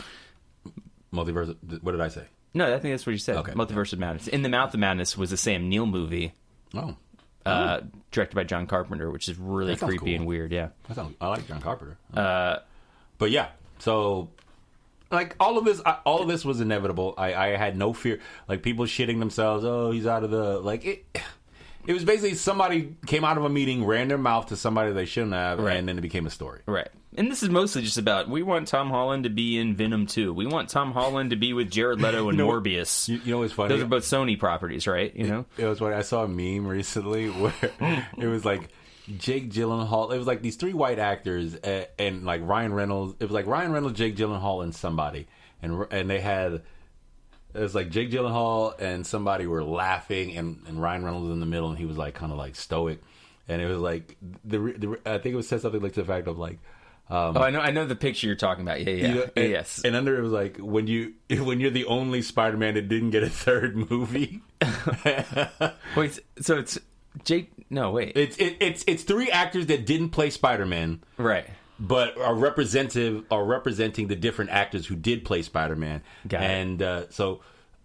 Multiverse, what did I say? No, I think that's what you said. Okay. Multiverse of Madness. In the Mouth of Madness was a Sam Neill movie. Oh. directed by John Carpenter, which is really That sounds creepy cool. and weird. Yeah. I like John Carpenter. But yeah, so like all of this was inevitable. I had no fear. Like people shitting themselves. Oh, he's out of the like it. It was basically somebody came out of a meeting, ran their mouth to somebody they shouldn't have, Right. and then it became a story. Right. And this is mostly just about, we want Tom Holland to be in Venom 2. We want Tom Holland to be with Jared Leto and Morbius. You know what's funny? Those are both Sony properties, right? You know? It was funny. I saw a meme recently where it was like Jake Gyllenhaal. It was like these three white actors and like Ryan Reynolds. It was like Ryan Reynolds, Jake Gyllenhaal, and somebody. And they had... It was like Jake Gyllenhaal and somebody were laughing, and Ryan Reynolds was in the middle, and he was like kind of like stoic, and it was like I think it was said something like to the fact of like, I know the picture you're talking about. Yeah, you know, yes. And under it was like when you're the only Spider-Man that didn't get a third movie. Wait, so it's Jake? No, wait. It's three actors that didn't play Spider-Man, Right. but are representing the different actors who did play Spider-Man. Got it. And so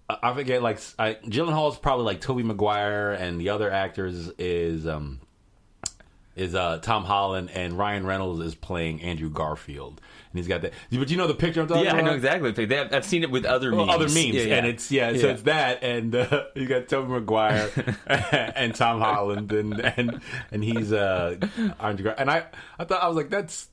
I forget, like Gyllenhaal's probably like Tobey Maguire, and the other actors is Tom Holland, and Ryan Reynolds is playing Andrew Garfield, and he's got that. But you know the picture I'm talking about? Yeah, I know exactly. I've seen it with other memes. Other memes, Yeah. and so it's that, and you got Tobey Maguire and Tom Holland, and he's Andrew Gar, and I thought, I was like, that's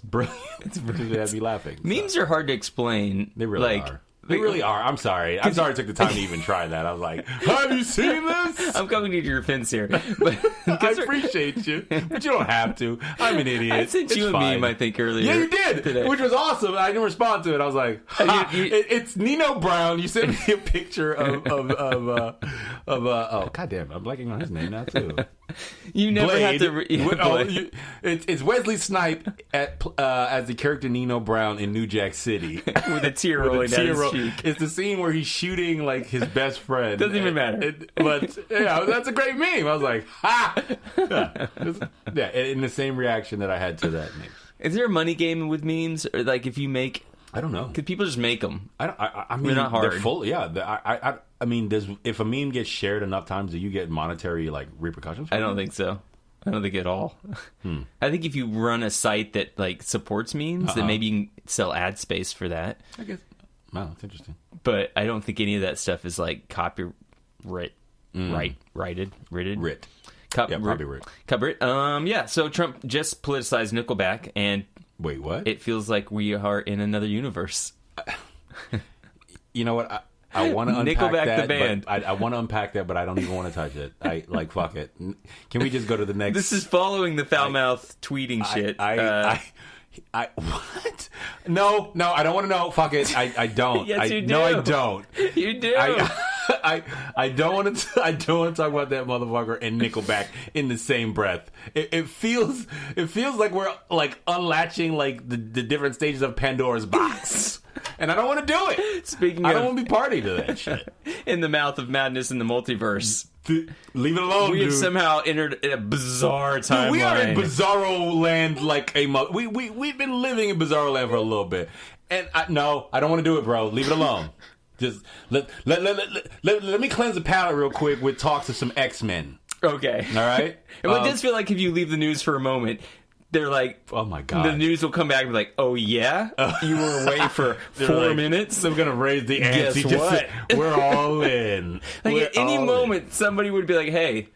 brilliant. It's brilliant. It had me laughing. Memes are hard to explain. They really are. They really are. I'm sorry. I'm sorry I took the time to even try that. I was like, have you seen this? I'm coming to your defense here. But I appreciate you, but you don't have to. I'm an idiot. I sent you It's a fine. meme, I think, earlier. Yeah, you did, today. which was awesome. I didn't respond to it. I was like, it's Nino Brown. You sent me a picture of oh, goddamn, I'm blanking on his name now too. You never Blade. have to. It's Wesley Snipes as the character Nino Brown in New Jack City. With a tear rolling down his cheek. It's the scene where he's shooting like his best friend. Doesn't even matter. But yeah, that's a great meme. I was like, ha! Yeah, in the same reaction that I had to that meme. Is there a money game with memes? Or like if you make... I don't know. Could people just make them? I mean, They're not hard. They're full. Yeah, I mean, if a meme gets shared enough times, do you get monetary like repercussions? I don't think so. I don't think at all. I think if you run a site that like supports memes, then maybe you can sell ad space for that. I guess. Wow, that's interesting. But I don't think any of that stuff is like copyright rated. Writ. Yeah, probably writ. Yeah, so Trump just politicized Nickelback, and Wait, what? it feels like we are in another universe. You know what? I want to unpack Nickelback that. the band. But I want to unpack that, but I don't even want to touch it. I like fuck it. Can we just go to the next? This is following the foul mouth tweeting shit. I what? No, I don't want to know. Fuck it. I don't. Yes, you do. No, I don't. You do. I don't want to. I don't want to talk about that motherfucker and Nickelback in the same breath. It feels like we're like unlatching like the different stages of Pandora's box, and I don't want to do it. I don't want to be party to that shit. In the mouth of madness in the multiverse. Leave it alone, We dude. have somehow entered a bizarre timeline. Dude, we are in Bizarro land like a month. We've been living in Bizarro land for a little bit, and I don't want to do it, bro. Leave it alone. Just let me cleanse the palate real quick with talks of some X-Men. Okay. All right. It does feel like if you leave the news for a moment, they're like, oh my god, the news will come back and be like, oh yeah, you were away for 4 minutes. They're gonna raise the ante. Guess what? We're all in. Like We're at any all moment, somebody would be like, hey,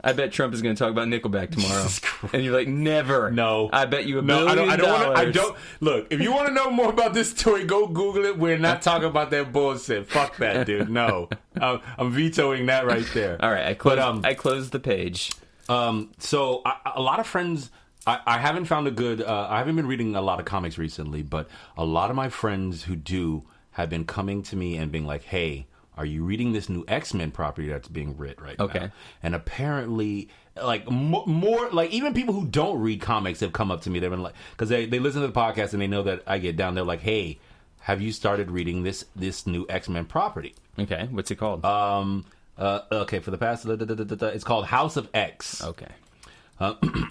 I bet Trump is going to talk about Nickelback tomorrow. And you're like, never. No. I bet you $1 No, billion. I don't. Look, if you want to know more about this story, go Google it. We're not talking about that bullshit. Fuck that, dude. No. I'm vetoing that right there. All right, I closed the page. So a lot of friends. I haven't found a good. I haven't been reading a lot of comics recently, but a lot of my friends who do have been coming to me and being like, "Hey, are you reading this new X-Men property that's being writ right now?" And apparently, like more like even people who don't read comics have come up to me. They've been like, because they listen to the podcast and they know that I get down. They're like, "Hey, have you started reading this new X-Men property?" Okay, what's it called? Okay, for the past, it's called House of X. Okay.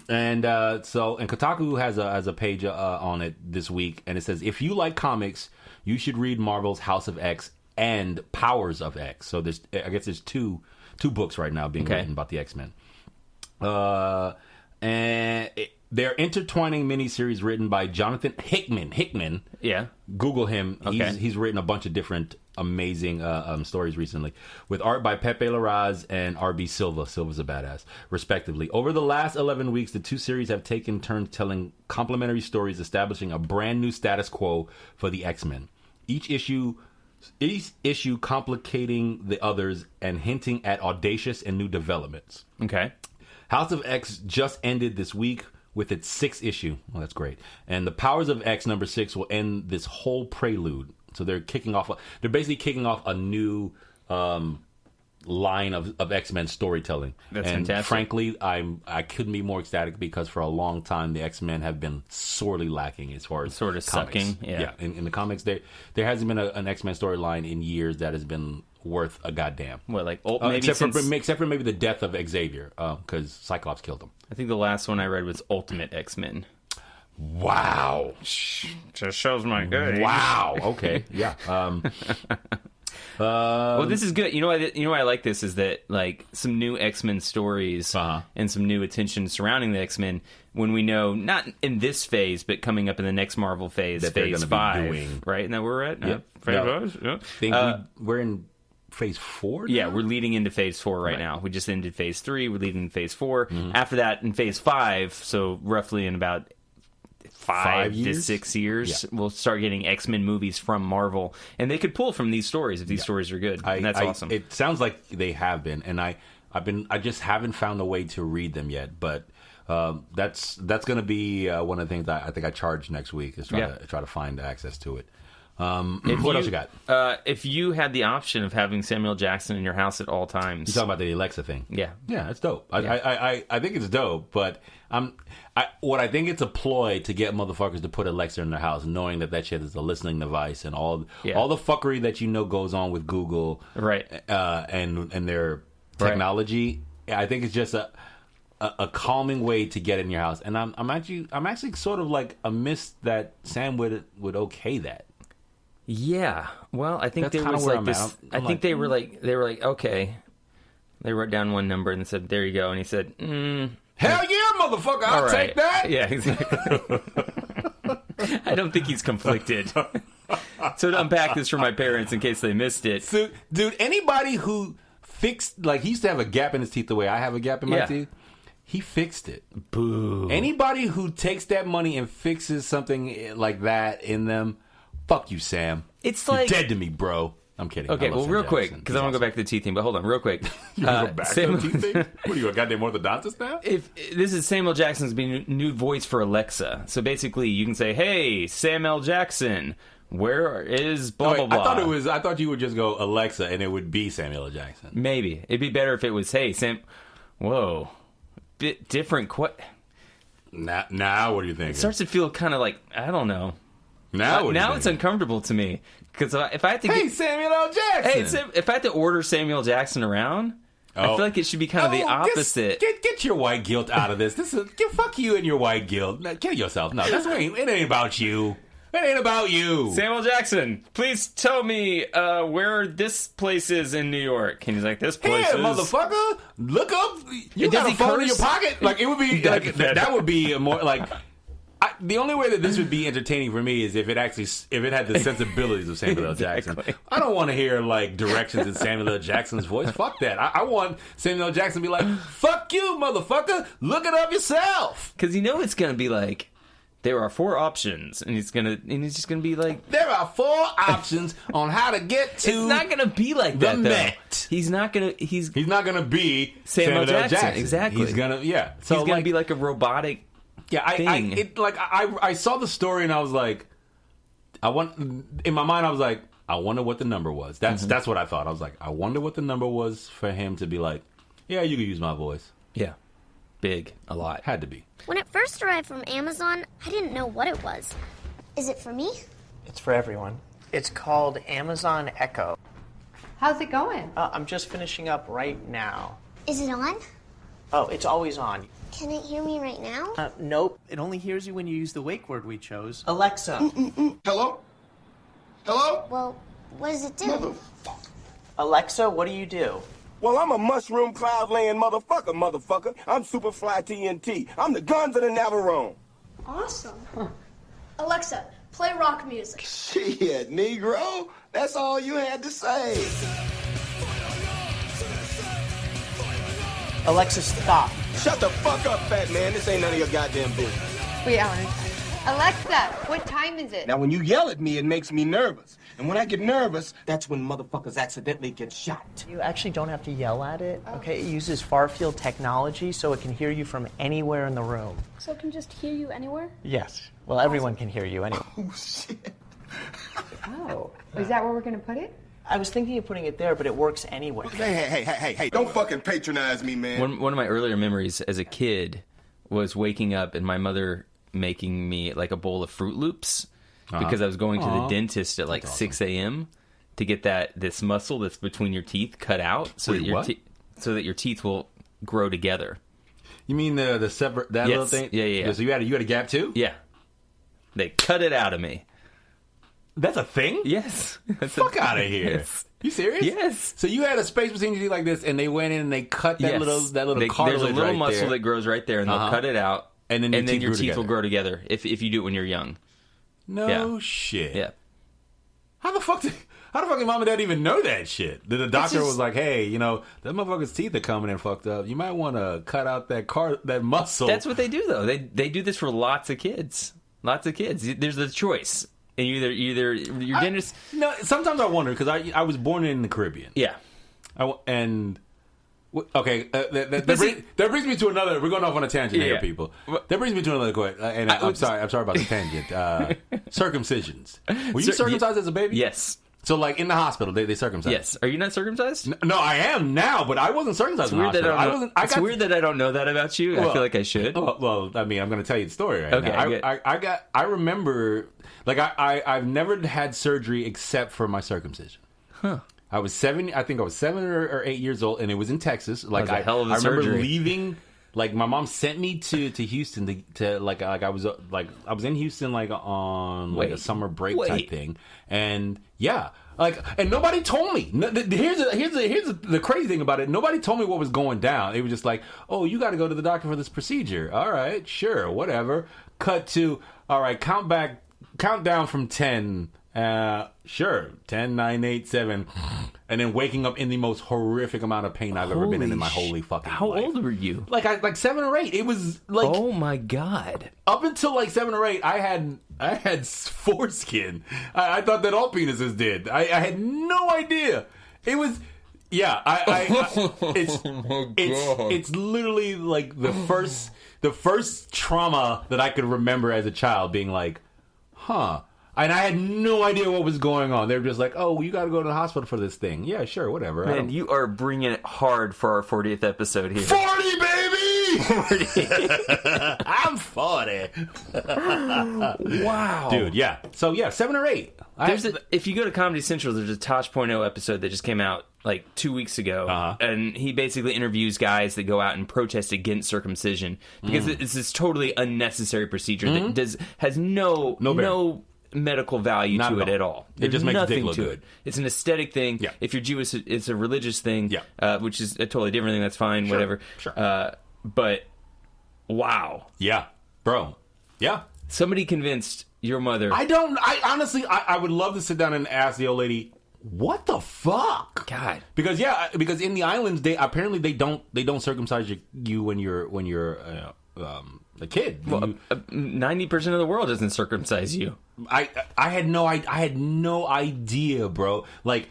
And Kotaku has a page on it this week, and it says, if you like comics, you should read Marvel's House of X and Powers of X. So I guess there's two books right now being written about the X-Men. They're intertwining miniseries written by Jonathan Hickman. Yeah. Google him. Okay. He's written a bunch of different amazing stories recently, with art by Pepe Larraz and R.B. Silva. Silva's a badass, respectively. Over the last 11 weeks, the two series have taken turns telling complementary stories, establishing a brand new status quo for the X-Men. Each issue complicating the others and hinting at audacious and new developments. Okay. House of X just ended this week with its 6th issue. Well, that's great. And the Powers of X number 6 will end this whole prelude. So they're basically kicking off a new line of X-Men storytelling. That's and fantastic. Frankly, I couldn't be more ecstatic because for a long time the X-Men have been sorely lacking as far as sort of comics. sucking. Yeah. In the comics, there hasn't been an X-Men storyline in years that has been worth a goddamn. Well, like maybe except since, for maybe the death of Xavier, because Cyclops killed him. I think the last one I read was Ultimate X-Men. Wow. Just shows my age. Wow. Okay. Yeah. Well, this is good. You know why I like this is that like some new X-Men stories and some new attention surrounding the X-Men when we know not in this phase but coming up in the next Marvel phase, that they're phase gonna 5, be doing. right? And that where we're at. Yep. Phase No. 5. Yeah. I think we're in phase 4 now? Yeah, we're leading into phase 4 right now. We just ended phase 3. We're leading into phase 4. After that, in phase 5, so roughly in about 5 to 6 years, we'll start getting X-Men movies from Marvel, and they could pull from these stories if these stories are good. And that's awesome. It sounds like they have been, and I just haven't found a way to read them yet. But that's going to be one of the things that I think I charge next week is try to find access to it. What else you got? If you had the option of having Samuel Jackson in your house at all times, You talking about the Alexa thing? Yeah. Yeah, it's dope. I think it's dope, but what I think it's a ploy to get motherfuckers to put Alexa in their house, knowing that shit is a listening device and all the fuckery that goes on with Google, right? And their technology. Right. I think it's just a calming way to get in your house, and I'm actually sort of like amiss that Sam would okay that. Yeah, well, I think That's there was where like I'm this. at. I think they were like okay. They wrote down one number and said, "There you go," and he said, "Hell yeah, motherfucker! I'll take that." Yeah, exactly. I don't think he's conflicted. So to unpack this for my parents in case they missed it, so, dude, anybody who fixed he used to have a gap in his teeth the way I have a gap in my teeth. He fixed it. Boo. Anybody who takes that money and fixes something like that in them. Fuck you, Sam. It's You're like dead to me, bro. I'm kidding. Okay, well, real quick, because I want to go back to the teeth thing, but hold on, real quick. You go back to the teeth thing? What are you, a goddamn orthodontist now? If this is Samuel Jackson's new voice for Alexa, so basically you can say, "Hey, Samuel Jackson, where is blah blah blah?" I thought you would just go Alexa and it would be Samuel L. Jackson. Maybe it'd be better if it was, "Hey, Sam." Whoa, bit different. Now, what do you think? It starts to feel kind of like I don't know. Now it's uncomfortable to me because if I have to Samuel L. Jackson. Hey, if I had to order Samuel Jackson around, I feel like it should be kind of the opposite. Get your white guilt out of this. Fuck you and your white guilt. Kill yourself. No, it ain't about you. It ain't about you. Samuel Jackson, please tell me where this place is in New York. And he's like, this place is... motherfucker, look up. You got a phone in your pocket? Like, it would be... that would be more like... the only way that this would be entertaining for me is if it had the sensibilities of Samuel L. Jackson. I don't want to hear like directions in Samuel L. Jackson's voice. Fuck that. I want Samuel L. Jackson to be like, "Fuck you, motherfucker. Look it up yourself." Because it's gonna be like, there are 4 options, and he's just gonna be like, there are 4 options on how to get to. It's not gonna be like the that. Met. He's not gonna be Samuel L. Jackson. Exactly. He's gonna So he's gonna be like a robotic. Yeah, I saw the story and I was like, in my mind I was like, I wonder what the number was. That's what I thought. I was like, I wonder what the number was for him to be like, yeah, you can use my voice. Yeah, big, a lot. Had to be. When it first arrived from Amazon, I didn't know what it was. Is it for me? It's for everyone. It's called Amazon Echo. How's it going? I'm just finishing up right now. Is it on? Oh, it's always on. Can it hear me right now? Nope. It only hears you when you use the wake word we chose. Alexa. Hello? Hello? Well, what does it do? Alexa, what do you do? Well, I'm a mushroom cloud laying motherfucker. I'm Superfly TNT. I'm the Guns of the Navarone. Awesome. Alexa, play rock music. Shit, Negro. That's all you had to say. Alexa, stop. Shut the fuck up, fat man. This ain't none of your goddamn business. Wait, Alexa, what time is it? Now, when you yell at me, it makes me nervous. And when I get nervous, that's when motherfuckers accidentally get shot. You actually don't have to yell at it, okay? It uses far-field technology so it can hear you from anywhere in the room. So it can just hear you anywhere? Yes. Well, everyone can hear you anyway. Oh, shit. Oh, is that where we're going to put it? I was thinking of putting it there, but it works anywhere. Hey, don't fucking patronize me, man. One of my earlier memories as a kid was waking up and my mother making me like a bowl of Fruit Loops because I was going to the dentist at like 6 a.m. to get this muscle that's between your teeth cut out so that your teeth will grow together. You mean the separate little thing? Yeah. So you had a gap too? Yeah. They cut it out of me. That's a thing? Yes. Fuck out of here. Yes. You serious? Yes. So you had a space between your teeth like this, and they went in and they cut that little cartilage There's a little right muscle there. that grows right there, and they'll cut it out, and then your teeth will grow together if you do it when you're young. No shit. Yeah. How the fuck did mom and dad even know that shit? The doctor was like, hey, that motherfucker's teeth are coming in fucked up. You might want to cut out that muscle. That's what they do, though. They do this for lots of kids. Lots of kids. There's the choice. And either your dentist... No, sometimes I wonder, because I was born in the Caribbean. Yeah. That brings me to another... We're going off on a tangent here, people. That brings me to another question. And I'm sorry about the tangent. Circumcisions. Were you circumcised as a baby? Yes. So, like, in the hospital, they circumcised? Yes. Are you not circumcised? No, I am now, but I wasn't circumcised in the hospital. It's weird that I don't know that about you. I feel like I should. Well, I mean, I'm going to tell you the story right now. I remember... Like, I've never had surgery except for my circumcision. Huh. I was 7 or 8 years old, and it was in Texas. Like, that was a hell of a I remember surgery. leaving. Like, my mom sent me to Houston I was in Houston on a summer break type thing, and and nobody told me. Here's the crazy thing about it. Nobody told me what was going down. It was just like, oh, you got to go to the doctor for this procedure. All right, sure, whatever. Cut to, all right, count down from 10. Sure. 10, 9, 8, 7. And then waking up in the most horrific amount of pain I've ever been in my holy fucking life. How old were you? Like 7 or 8. It was like... Oh my God. Up until like 7 or 8, I had foreskin. I thought that all penises did. I had no idea. It was... Yeah, it's literally like the first trauma that I could remember as a child being like, huh. And I had no idea what was going on. They were just like, oh, you got to go to the hospital for this thing. Yeah, sure, whatever. Man, you are bringing it hard for our 40th episode here. 40, baby! 40. I'm 40. Wow. Dude, yeah. So, yeah, 7 or 8. If you go to Comedy Central, there's a Tosh.0 episode that just came out like 2 weeks ago, and he basically interviews guys that go out and protest against circumcision because it's this totally unnecessary procedure that has no medical value to it at all. It just makes nothing dick look to good. it. It's an aesthetic thing. Yeah. If you're Jewish, it's a religious thing, which is a totally different thing. That's fine, whatever. Sure. But wow, yeah, bro, yeah. Somebody convinced your mother. I honestly would love to sit down and ask the old lady, what the fuck? God. Because in the islands they don't circumcise you when you're a kid. Well, 90% of the world doesn't circumcise you. I had no idea, bro. Like,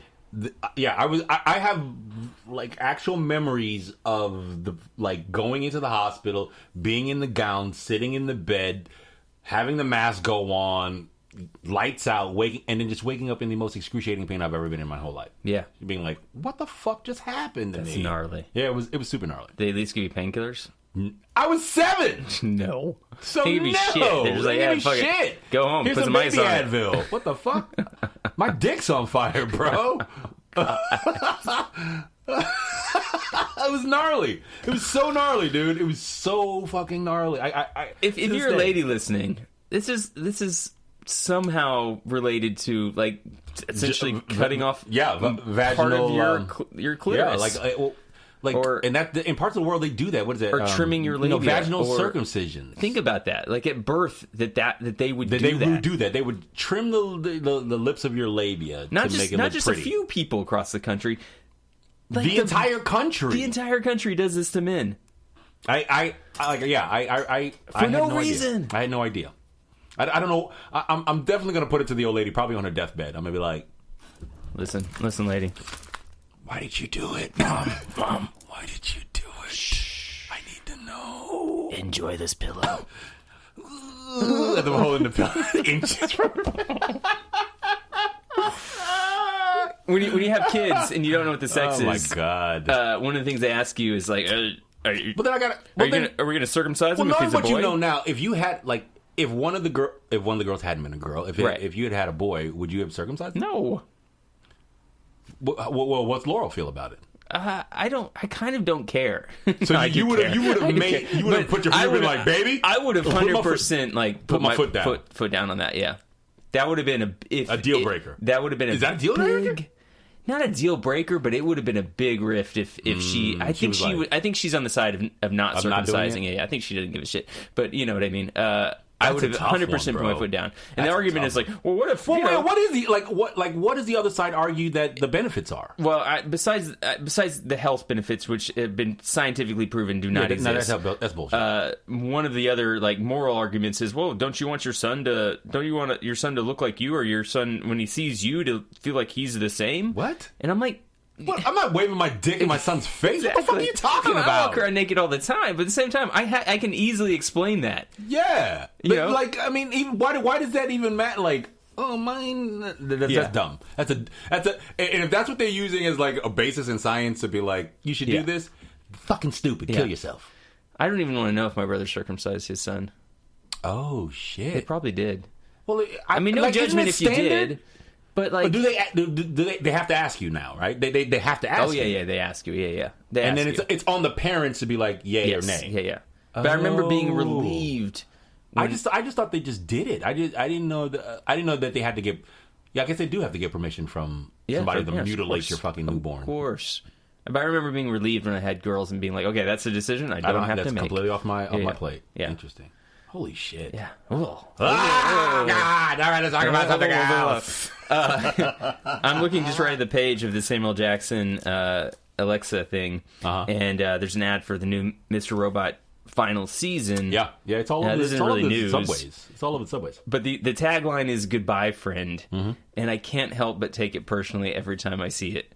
I have like actual memories of going into the hospital, being in the gown, sitting in the bed, having the mask go on, lights out, and then just waking up in the most excruciating pain I've ever been in my whole life. Yeah, being like, what the fuck just happened to me? That's gnarly. Yeah, it was super gnarly. Did they at least give you painkillers? I was 7. No. So they give you shit. They're just like, yeah, fuck it. Go home. Here's put some ice on it. Advil. What the fuck? My dick's on fire, bro. It was gnarly. It was so gnarly, dude. It was so fucking gnarly. If you're a lady listening, this is somehow related to like essentially cutting off vaginal part of your clitoris. Yeah, or and that in parts of the world they do that. What is that? Or trimming your labia, vaginal or circumcision. Think about that. Like at birth, that they would do that. They would do that. They would trim the lips of your labia to make it look just pretty. A few people across the country. Like the entire country. The entire country does this to men. I for no reason. I had no idea. I don't know. I'm definitely gonna put it to the old lady, probably on her deathbed. I'm gonna be like, listen, lady. Why did you do it, Mom? Why did you do it? Shh. I need to know. Enjoy this pillow. At the hole in the pillow, inches from. When you have kids and you don't know what the sex is, oh my god! One of the things they ask you is like, "Are you? But then I got. Are we gonna circumcise him well, if he's a boy?" What you know now, if you had like, if one of the girls hadn't been a girl, if you had a boy, would you have circumcised him? No. Well, what's Laurel feel about it? I kind of don't care. So no, you would have put your finger like, baby. I would have 100% like put my foot down on that. Yeah, that would have been a deal breaker. That would have been is that a deal breaker? Not a deal breaker, but it would have been a big rift if she. I think she would. I think she's on the side of not circumcising it. I think she doesn't give a shit. But you know what I mean. I would have 100% put my foot down. And the argument is like, well, what if? Well, what is the what does the other side argue that the benefits are? Well, besides the health benefits, which have been scientifically proven do not exist. No, that's bullshit. One of the other like moral arguments is, well, don't you want your son to look like you, or your son when he sees you to feel like he's the same? What? And I'm like. What? I'm not waving my dick in my son's face. Exactly. What the fuck are you talking about? I walk around naked all the time, but at the same time, I can easily explain that. Yeah, you know? Like I mean, even why does that even matter? Like, oh, mine. That's dumb. That's a. And if that's what they're using as like a basis in science to be like, you should do this, fucking stupid. Kill yourself. I don't even want to know if my brother circumcised his son. Oh shit! He probably did. Well, I mean, no judgment if you did. But like, do they have to ask you now, right? They have to ask. Oh yeah, you. yeah, they ask you, yeah. And then it's on the parents to be like, yay or nay. Yeah. But I remember being relieved. I just thought they just did it. I didn't know that they had to get. Yeah, I guess they do have to get permission from somebody to mutilate your fucking newborn. Of course. But I remember being relieved when I had girls and being like, okay, that's a decision I don't have to make. That's completely off my plate. Yeah. Interesting. Holy shit. Yeah. Oh. God. All right, let's talk about something else. I'm looking just right at the page of the Samuel Jackson Alexa thing, and there's an ad for the new Mr. Robot final season. Yeah, it's all over this isn't really news. Subways. It's all over the subways. But the tagline is "Goodbye, friend," and I can't help but take it personally every time I see it.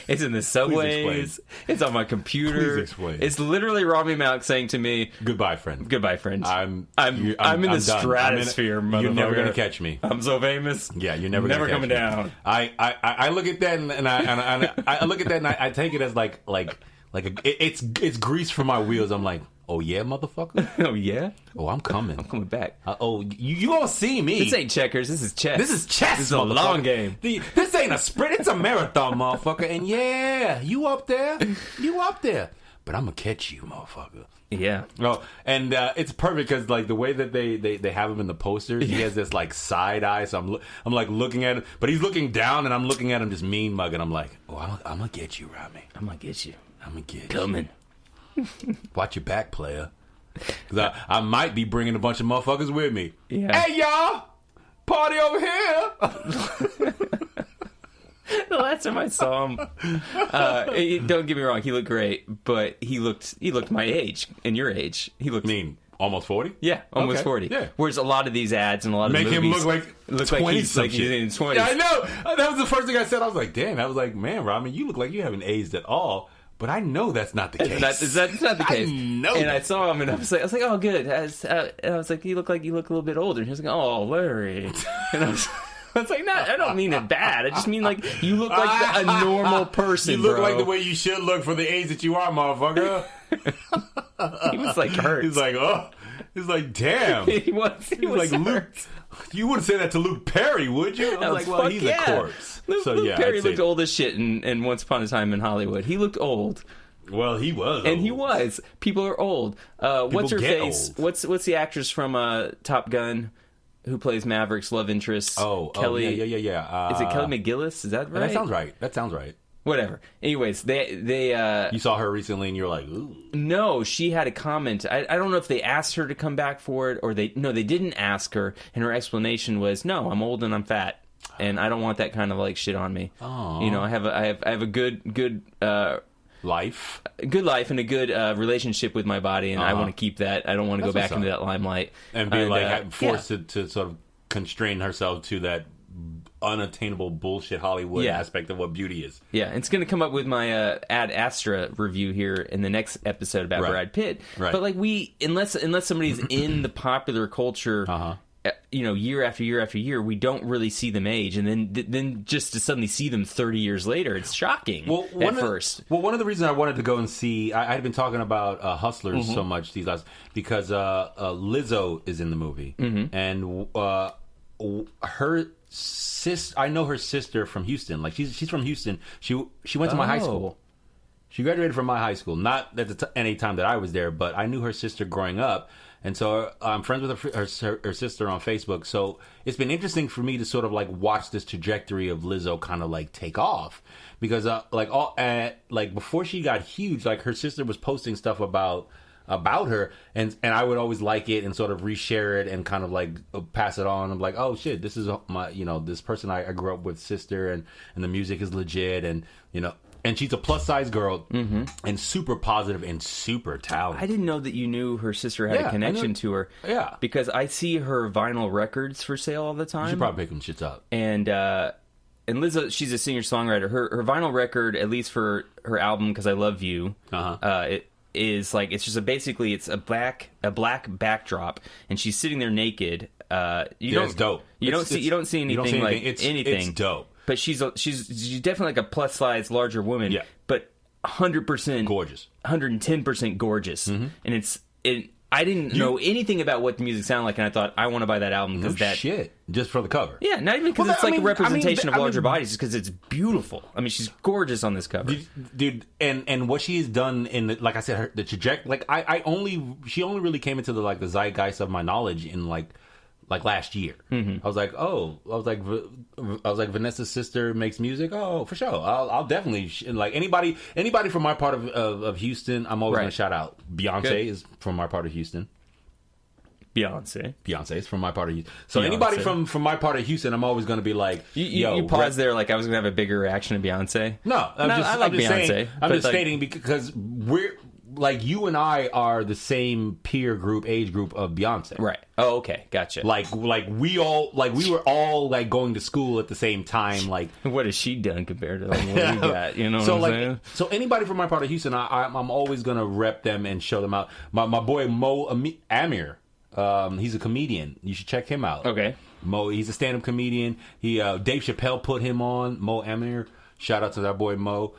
It's in the subways. It's on my computer. Please explain. It's literally Rami Malek saying to me, "Goodbye, friend. Goodbye, friend. I'm in the done. stratosphere, motherfucker. You're never gonna catch me. I'm so famous. Yeah, you're never coming down." I look at that and I look at that and I take it as like it's grease for my wheels. I'm like, oh yeah, motherfucker. Oh yeah. Oh, I'm coming. I'm coming back. You gonna see me? This ain't checkers. This is chess. This is chess. This is a long game. This ain't a sprint. It's a marathon, motherfucker. And yeah, you up there. But I'm gonna catch you, motherfucker. Yeah. Oh, and it's perfect because like the way that they have him in the posters, he has this like side eye. So I'm like looking at him, but he's looking down, and I'm looking at him just mean mugging. I'm like, oh, I'm gonna get you, Rami. I'm gonna get you. I'm gonna get coming. You. Watch your back, player. Because I might be bringing a bunch of motherfuckers with me. Yeah. Hey, y'all! Party over here! The last time I saw him, don't get me wrong, he looked great, but he looked my age and your age. He looked almost 40? Yeah, almost 40. Yeah. Whereas a lot of these ads and a lot of make movies him look like he's in his 20s. Yeah, I know. That was the first thing I said. I was like, damn. I was like, man, Rami, you look like you haven't aged at all. But I know that's not the case. That's not the case. I know. And I saw him, and I was like, oh, good. And I was like, you look a little bit older. And he was like, oh, Larry. And I was like, no, I don't mean it bad. I just mean like you look like a normal person. You look bro. like the way you should look for the age that you are, motherfucker. He was like hurt. He's like, oh. He's like, damn. He was like hurt. Luke. You wouldn't say that to Luke Perry, would you? I was like, well, he's a corpse. Luke Perry looked old as shit in Once Upon a Time in Hollywood. He looked old. Well, he was, and he was. People are old. What's her face? Old. What's the actress from Top Gun? who plays Maverick's love interest. Kelly. Yeah. Is it Kelly McGillis? Is that right? That sounds right. Whatever. Anyways, they you saw her recently and you're like, ooh. No, she had a comment. I don't know if they asked her to come back for it or they didn't ask her, and her explanation was, "No, I'm old and I'm fat, and I don't want that kind of like shit on me." Oh. You know, I have a good life, and a good relationship with my body, and I want to keep that. I don't want to go back into that limelight and be forced to sort of constrain herself to that unattainable bullshit Hollywood aspect of what beauty is. Yeah, it's going to come up with my Ad Astra review here in the next episode about Brad Pitt. Right. But like unless somebody's in the popular culture, year after year after year, we don't really see them age, and then just to suddenly see them 30 years later, it's shocking. First. One of the reasons I wanted to go and see, I had been talking about Hustlers so much these last because Lizzo is in the movie, and her sister. I know her sister from Houston. Like she's from Houston. She went to my high school. She graduated from my high school. Not at any time that I was there, but I knew her sister growing up, and so I'm friends with her sister on Facebook. So it's been interesting for me to sort of like watch this trajectory of Lizzo kind of like take off because before she got huge, like her sister was posting stuff about her, and I would always like it and sort of reshare it and kind of like pass it on. I'm like, oh shit, this is my, this person I grew up with, sister, and the music is legit, and and she's a plus size girl and super positive and super talented. I didn't know that you knew her sister had a connection to her. Yeah, because I see her vinyl records for sale all the time. You should probably pick them shits up. And Lizzo, she's a singer songwriter. Her vinyl record, at least for her album "Cause I Love You," it is like it's just basically it's a black backdrop, and she's sitting there naked. It's dope. You don't see anything like anything. It's dope. But she's definitely like a plus size larger woman. Yeah. But 100% gorgeous, 110% gorgeous, and I didn't know anything about what the music sounded like, and I thought I want to buy that album because shit just for the cover. Yeah, not even because it's like a representation of larger bodies, just because it's beautiful. I mean, she's gorgeous on this cover, dude. And what she has done in like I said, the trajectory. Like she only really came into the zeitgeist of my knowledge in like last year. I was like, Vanessa's sister makes music. Oh, for sure. I'll definitely like anybody from my part of Houston. I'm always gonna shout out. Beyonce is from my part of Houston. Beyonce is from my part of Houston. So anybody from my part of Houston, I'm always gonna be like, you pause there. Like I was gonna have a bigger reaction to Beyonce. No, I like Beyonce. I'm just stating because we're. Like, you and I are the same age group of Beyonce. Right. Oh, okay. Gotcha. Like we were all like going to school at the same time. Like, what has she done compared to what we got? You know what I'm saying? So anybody from my part of Houston, I'm always going to rep them and show them out. My boy Mo Amir, he's a comedian. You should check him out. Okay. Mo, he's a stand-up comedian. Dave Chappelle put him on. Mo Amir. Shout out to that boy Mo.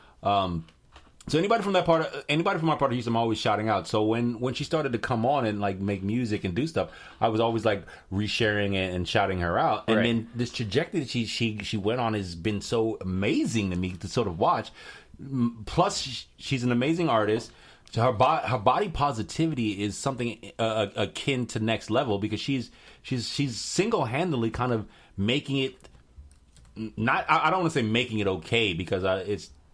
So anybody from my part of Houston, I'm always shouting out. So when she started to come on and like make music and do stuff, I was always like resharing it and shouting her out. And then this trajectory that she went on has been so amazing to me to sort of watch. Plus, she's an amazing artist. So her body positivity is something akin to next level because she's single-handedly kind of making it. Not I don't want to say making it okay because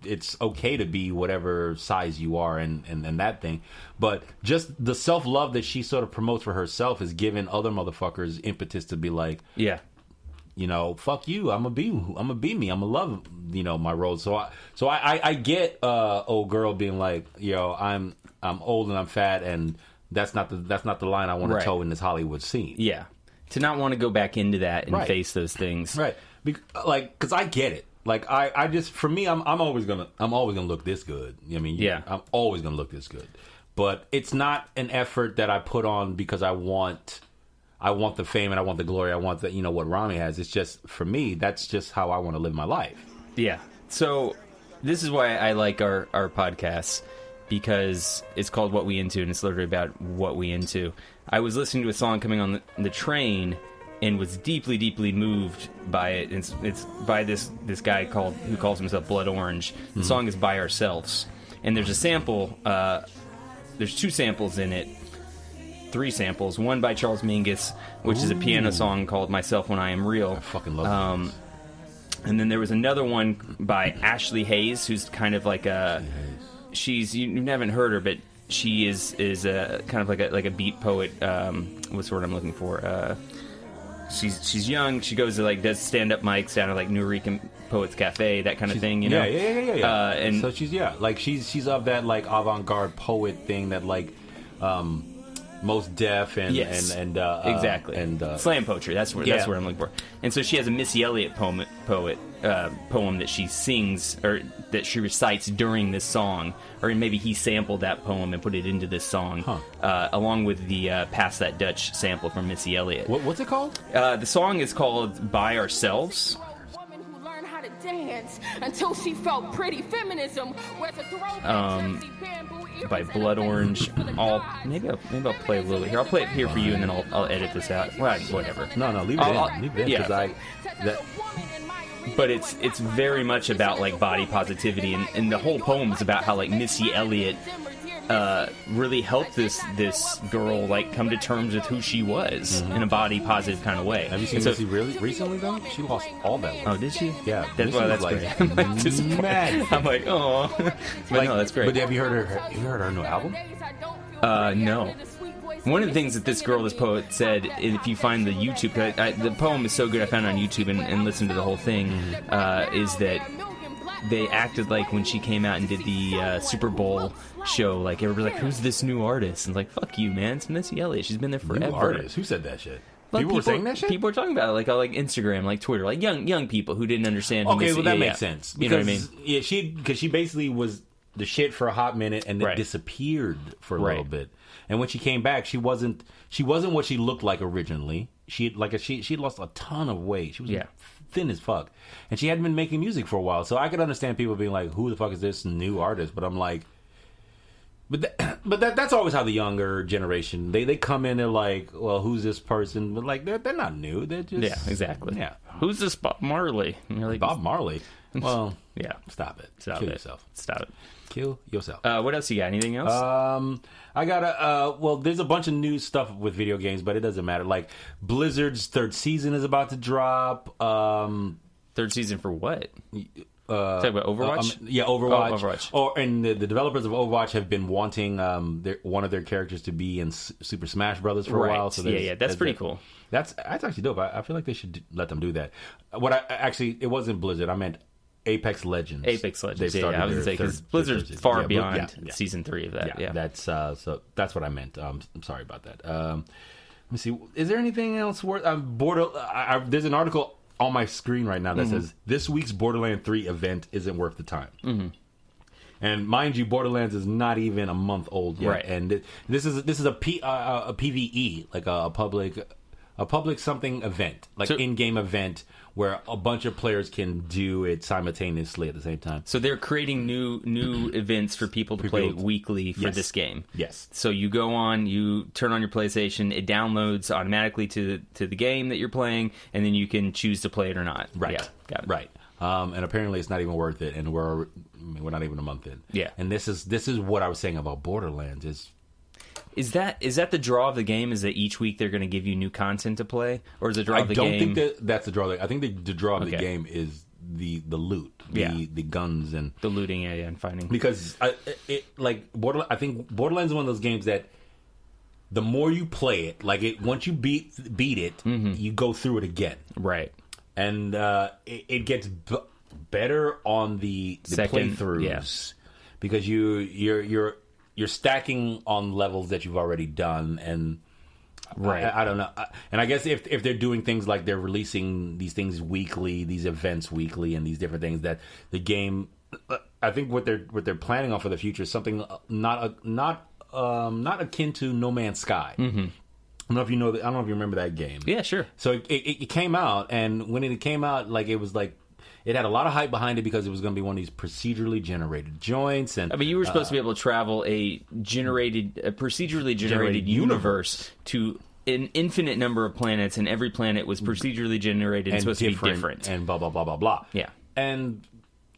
it's okay to be whatever size you are and that thing. But just the self-love that she sort of promotes for herself has given other motherfuckers impetus to be like, yeah, fuck you. I'm gonna be me. I'm gonna love, my road. So I get old girl being like, I'm old and I'm fat and that's not the line I want to toe in this Hollywood scene. Yeah. To not want to go back into that and face those things. Right. Because I get it. Like I just for me I'm always gonna look this good. I mean, I'm always gonna look this good. But it's not an effort that I put on because I want the fame and I want the glory. I want the what Rami has. It's just for me. That's just how I want to live my life. Yeah. So this is why I like our podcasts because it's called What We Into and it's literally about what we into. I was listening to a song coming on the train. And was deeply, deeply moved by it. It's by this guy who calls himself Blood Orange. The song is By Ourselves, and there's a sample. There's two samples in it. 3 samples. One by Charles Mingus, which is a piano song called "Myself When I Am Real." I fucking love this. And then there was another one by Ashley Hayes, who's kind of like a. You haven't heard her, but she is a kind of like a beat poet. What's the word I'm looking for? She's young. She goes to does stand up mics down at Nuyorican Poets Cafe, that kind of thing. You know? Yeah. And so she's of that avant-garde poet thing that Most Def and exactly and slam poetry. That's where I'm looking for. And so she has a Missy Elliott poem that she sings or that she recites during this song, or maybe he sampled that poem and put it into this song, along with the "Pass That Dutch" sample from Missy Elliott. What's it called? The song is called "By Ourselves." Dance until she felt pretty. Feminism wears a throwback by Blood Orange. Maybe I'll play a little bit here. I'll play it here for you, and then I'll edit this out. Well, whatever. No, leave it in. Yeah. But it's very much about body positivity, and the whole poem is about how Missy Elliott really helped this girl come to terms with who she was in a body positive kind of way. Have you seen Missy really recently though? She lost all that weight. Oh, did she? Yeah, that's great. I'm disappointed. Mad. I'm like, oh, but no, that's great. But have you heard her new album? No. One of the things that this poet said, if you find the YouTube, the poem is so good, I found it on YouTube and listened to the whole thing, is that they acted like when she came out and did the Super Bowl show, everybody was like, who's this new artist? And fuck you, man, it's Missy Elliott. She's been there forever. New artist? Who said that shit? People were saying that shit? People were talking about it, on Instagram, Twitter, young people who didn't understand. Okay, well that makes sense. You know what I mean? Yeah, because she basically was the shit for a hot minute and then disappeared for a little bit. And when she came back, she wasn't what she looked like originally. She lost a ton of weight. She was thin as fuck, and she hadn't been making music for a while. So I could understand people being like, "Who the fuck is this new artist?" But I'm like, that's always how the younger generation they come in. They're like, "Well, who's this person?" But they're not new. They're just exactly. Yeah, who's this Bob Marley? And you're like, Bob Marley. Well, yeah. Stop it. Kill yourself. Stop it. Kill yourself. What else you got? Anything else? I got well, there's a bunch of new stuff with video games, but it doesn't matter. Blizzard's 3rd season is about to drop. 3rd season for what? Talk about Overwatch? Overwatch. Oh, Overwatch. And the developers of Overwatch have been wanting one of their characters to be in Super Smash Brothers for a while. So that's pretty cool. That's actually dope. I feel like they should let them do that. It wasn't Blizzard. I meant Apex Legends. Apex Legends. I was going to say, because Blizzard's far beyond season 3 of that. Yeah. That's so that's what I meant. I'm sorry about that. Let me see. Is there anything else worth? There's an article on my screen right now that says this week's Borderlands 3 event isn't worth the time. Mm-hmm. And mind you, Borderlands is not even a month old yet. Right. And this is a PVE, a public something event, in-game event where a bunch of players can do it simultaneously at the same time. So they're creating new events for people to play weekly for this game. Yes. So you go on, you turn on your PlayStation, it downloads automatically to the game that you're playing, and then you can choose to play it or not. Right. Yeah, got it. Right. And apparently it's not even worth it, and we're not even a month in. Yeah. And this is what I was saying about Borderlands Is that the draw of the game? Is that each week they're going to give you new content to play, or is the draw of the game? I don't think that's the draw. I think the draw of the game is the loot, the guns and the looting, and finding. Because I think Borderlands is one of those games that the more you play it, once you beat it, you go through it again, right? And it gets better on the playthroughs because you're stacking on levels that you've already done, and I don't know. And I guess if they're doing things like they're releasing these things weekly, these events weekly, and these different things, that the game, I think what they're planning on for the future is something not akin to No Man's Sky. Mm-hmm. I don't know if you remember that game. Yeah, sure. So it came out, and when it came out, it was it had a lot of hype behind it because it was going to be one of these procedurally generated joints, and you were supposed to be able to travel a procedurally generated universe to an infinite number of planets, and every planet was procedurally generated and supposed to be different, and blah blah blah blah blah. Yeah, and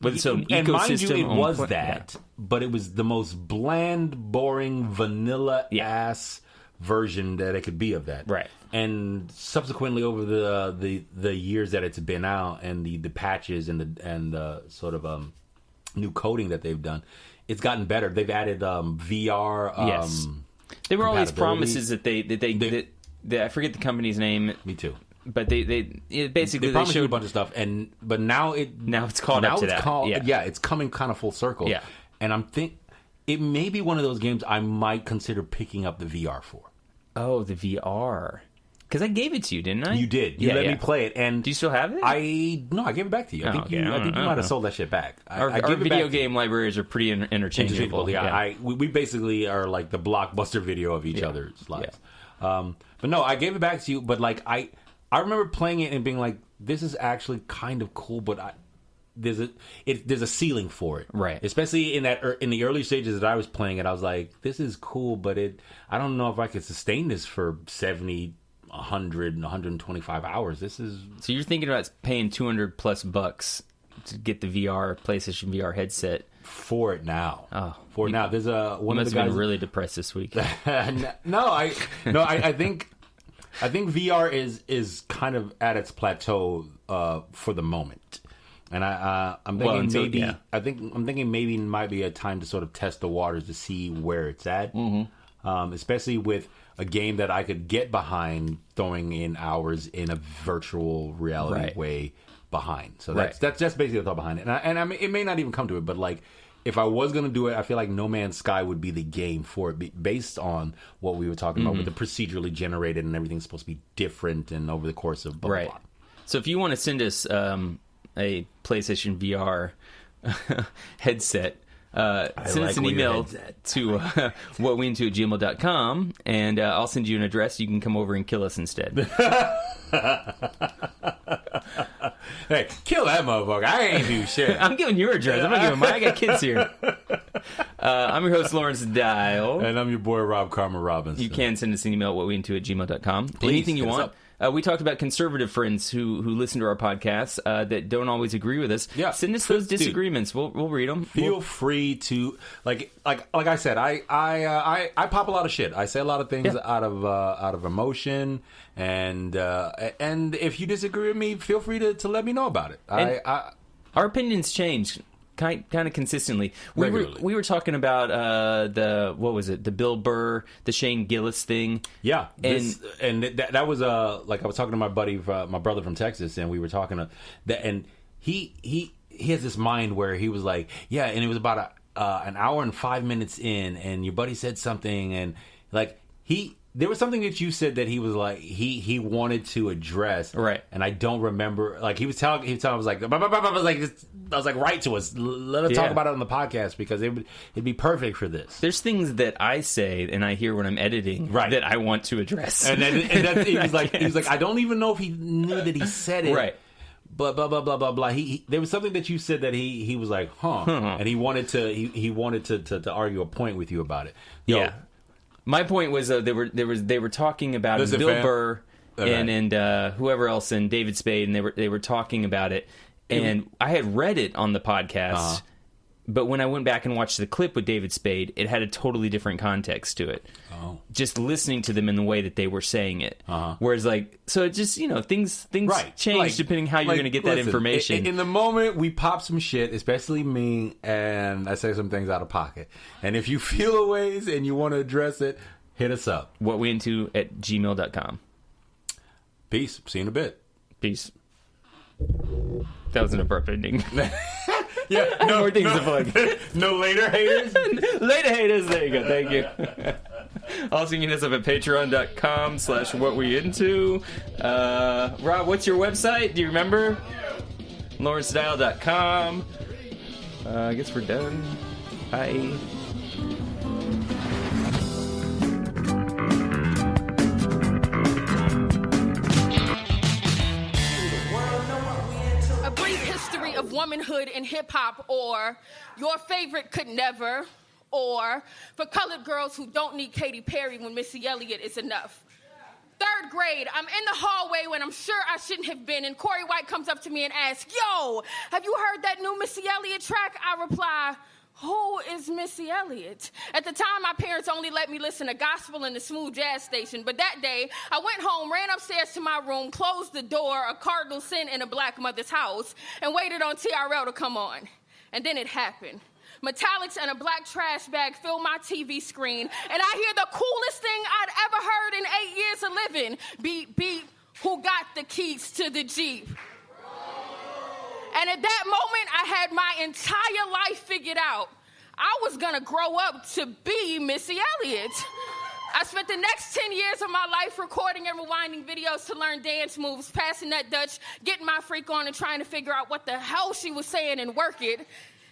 with its own ecosystem. And mind you, it was that, but it was the most bland, boring, vanilla ass version that it could be of that. Right. And subsequently, over the years that it's been out, and the patches and the sort of new coding that they've done, it's gotten better. They've added VR. Yes. There were all these promises that they I forget the company's name. Me too. But they basically promised showed you a bunch of stuff, but now it's caught up to that. It's coming kind of full circle. Yeah. And it may be one of those games I might consider picking up the VR for. Oh, the VR. Because I gave it to you, didn't I? You did. You let me play it. And do you still have it? No, I gave it back to you. I think you might have sold that shit back. Our video game libraries are pretty interchangeable. We basically are like the Blockbuster video of each other's lives. Yeah. But no, I gave it back to you. But like I remember playing it and being like, this is actually kind of cool, but there's a ceiling for it, right? Especially in the early stages that I was playing it, I was like, this is cool, but I don't know if I could sustain this for 70, 100, 125 hours. This is so you're thinking about paying $200+ to get the PlayStation VR headset for it now. Now, there's one you of the guys must have been really depressed this week. I think VR is kind of at its plateau for the moment. And I'm thinking I'm thinking maybe it might be a time to sort of test the waters to see where it's at. Mm-hmm. Especially with a game that I could get behind throwing in hours in a virtual reality way behind. So that's basically the thought behind it. And I mean, it may not even come to it, but like if I was going to do it, I feel like No Man's Sky would be the game for it based on what we were talking about with the procedurally generated and everything's supposed to be different and over the course of blah, blah, blah. So if you want to send us a PlayStation VR headset, send us an email to whatweinto@gmail.com, and I'll send you an address. You can come over and kill us instead. Hey, kill that motherfucker. I ain't do shit. I'm giving your address. I'm not giving mine. I got kids here. I'm your host, Lawrence Dial. And I'm your boy, Rob Karma Robinson. You can send us an email at whatweinto@gmail.com. Please, anything you want. We talked about conservative friends who listen to our podcasts that don't always agree with us. Yeah. Send us those disagreements. We'll read them. Feel free to like I said. I pop a lot of shit. I say a lot of things out of emotion, and if you disagree with me, feel free to let me know about it. Our opinions change kind of consistently. We were talking about the Bill Burr, the Shane Gillis thing. Yeah, and that was like I was talking to my buddy, my brother from Texas, and we were talking to that, and he has this mind where he was like, yeah, and it was about an hour and 5 minutes in, and your buddy said something, and like there was something that you said that he was like he wanted to address, right? And I don't remember. Like he was telling, I was like, write to us, let us talk about it on the podcast because it'd be perfect for this. There's things that I say and I hear when I'm editing, that I want to address, and he was like, I don't even know if he knew that he said it, right? But blah blah blah blah blah. There was something that you said that he was like, and he wanted to argue a point with you about it. Yeah. My point was they were talking about Bill Burr and whoever else and David Spade, and they were talking about it, and I had read it on the podcast, but when I went back and watched the clip with David Spade, it had a totally different context to it. Just listening to them in the way that they were saying it, whereas so it just things change depending how you're going to get that information. In the moment, we pop some shit, especially me, and I say some things out of pocket. And if you feel a ways and you want to address it, hit us up. whatweinto@gmail.com. Peace. See you in a bit. Peace. That was an abrupt ending. Yeah, no more things to plug. No later haters. Later haters. There you go. Thank you. Also, you can hit us up at patreon.com/whatweinto. Rob, what's your website? Do you remember? LawrenceDial.com. I guess we're done. Bye. A brief history of womanhood in hip-hop, or your favorite could never, or for colored girls who don't need Katy Perry when Missy Elliott is enough. 3rd grade, I'm in the hallway when I'm sure I shouldn't have been, and Corey White comes up to me and asks, yo, have you heard that new Missy Elliott track? I reply, who is Missy Elliott? At the time, my parents only let me listen to gospel in the smooth jazz station. But that day, I went home, ran upstairs to my room, closed the door, a cardinal sin in a black mother's house, and waited on TRL to come on. And then it happened. Metallics and a black trash bag fill my TV screen, and I hear the coolest thing I'd ever heard in 8 years of living. Beep, beep, who got the keys to the Jeep? And at that moment, I had my entire life figured out. I was gonna grow up to be Missy Elliott. I spent the next 10 years of my life recording and rewinding videos to learn dance moves, passing that Dutch, getting my freak on, and trying to figure out what the hell she was saying and work it.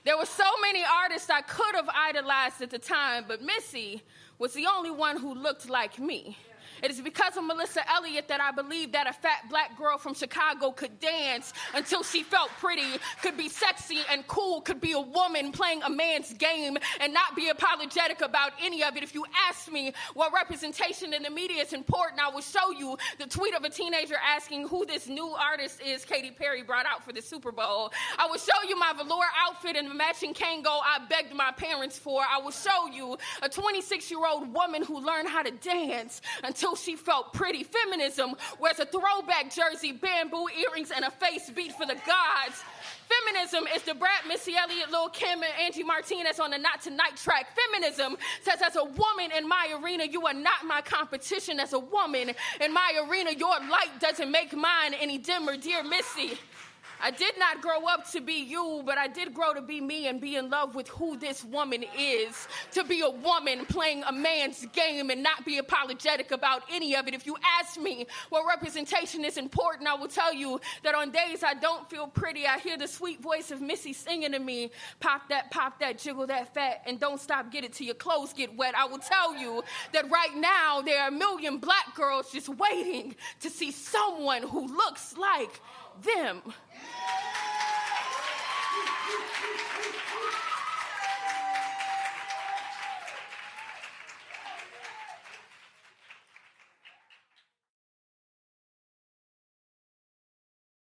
There were so many artists I could have idolized at the time, but Missy was the only one who looked like me. It is because of Melissa Elliott that I believe that a fat black girl from Chicago could dance until she felt pretty, could be sexy and cool, could be a woman playing a man's game and not be apologetic about any of it. If you ask me what representation in the media is important, I will show you the tweet of a teenager asking who this new artist is Katy Perry brought out for the Super Bowl. I will show you my velour outfit and the matching Kango I begged my parents for. I will show you a 26-year-old woman who learned how to dance until she felt pretty. Feminism wears a throwback jersey, bamboo earrings, and a face beat for the gods. Feminism is the Brat, Missy Elliott, Lil' Kim, and Angie Martinez on the Not Tonight track. Feminism says, as a woman in my arena, you are not my competition. As a woman in my arena, your light doesn't make mine any dimmer. Dear Missy, I did not grow up to be you, but I did grow to be me and be in love with who this woman is. To be a woman playing a man's game and not be apologetic about any of it. If you ask me what representation is important, I will tell you that on days I don't feel pretty, I hear the sweet voice of Missy singing to me, pop that, jiggle that fat, and don't stop, get it till your clothes get wet. I will tell you that right now there are a million black girls just waiting to see someone who looks like them.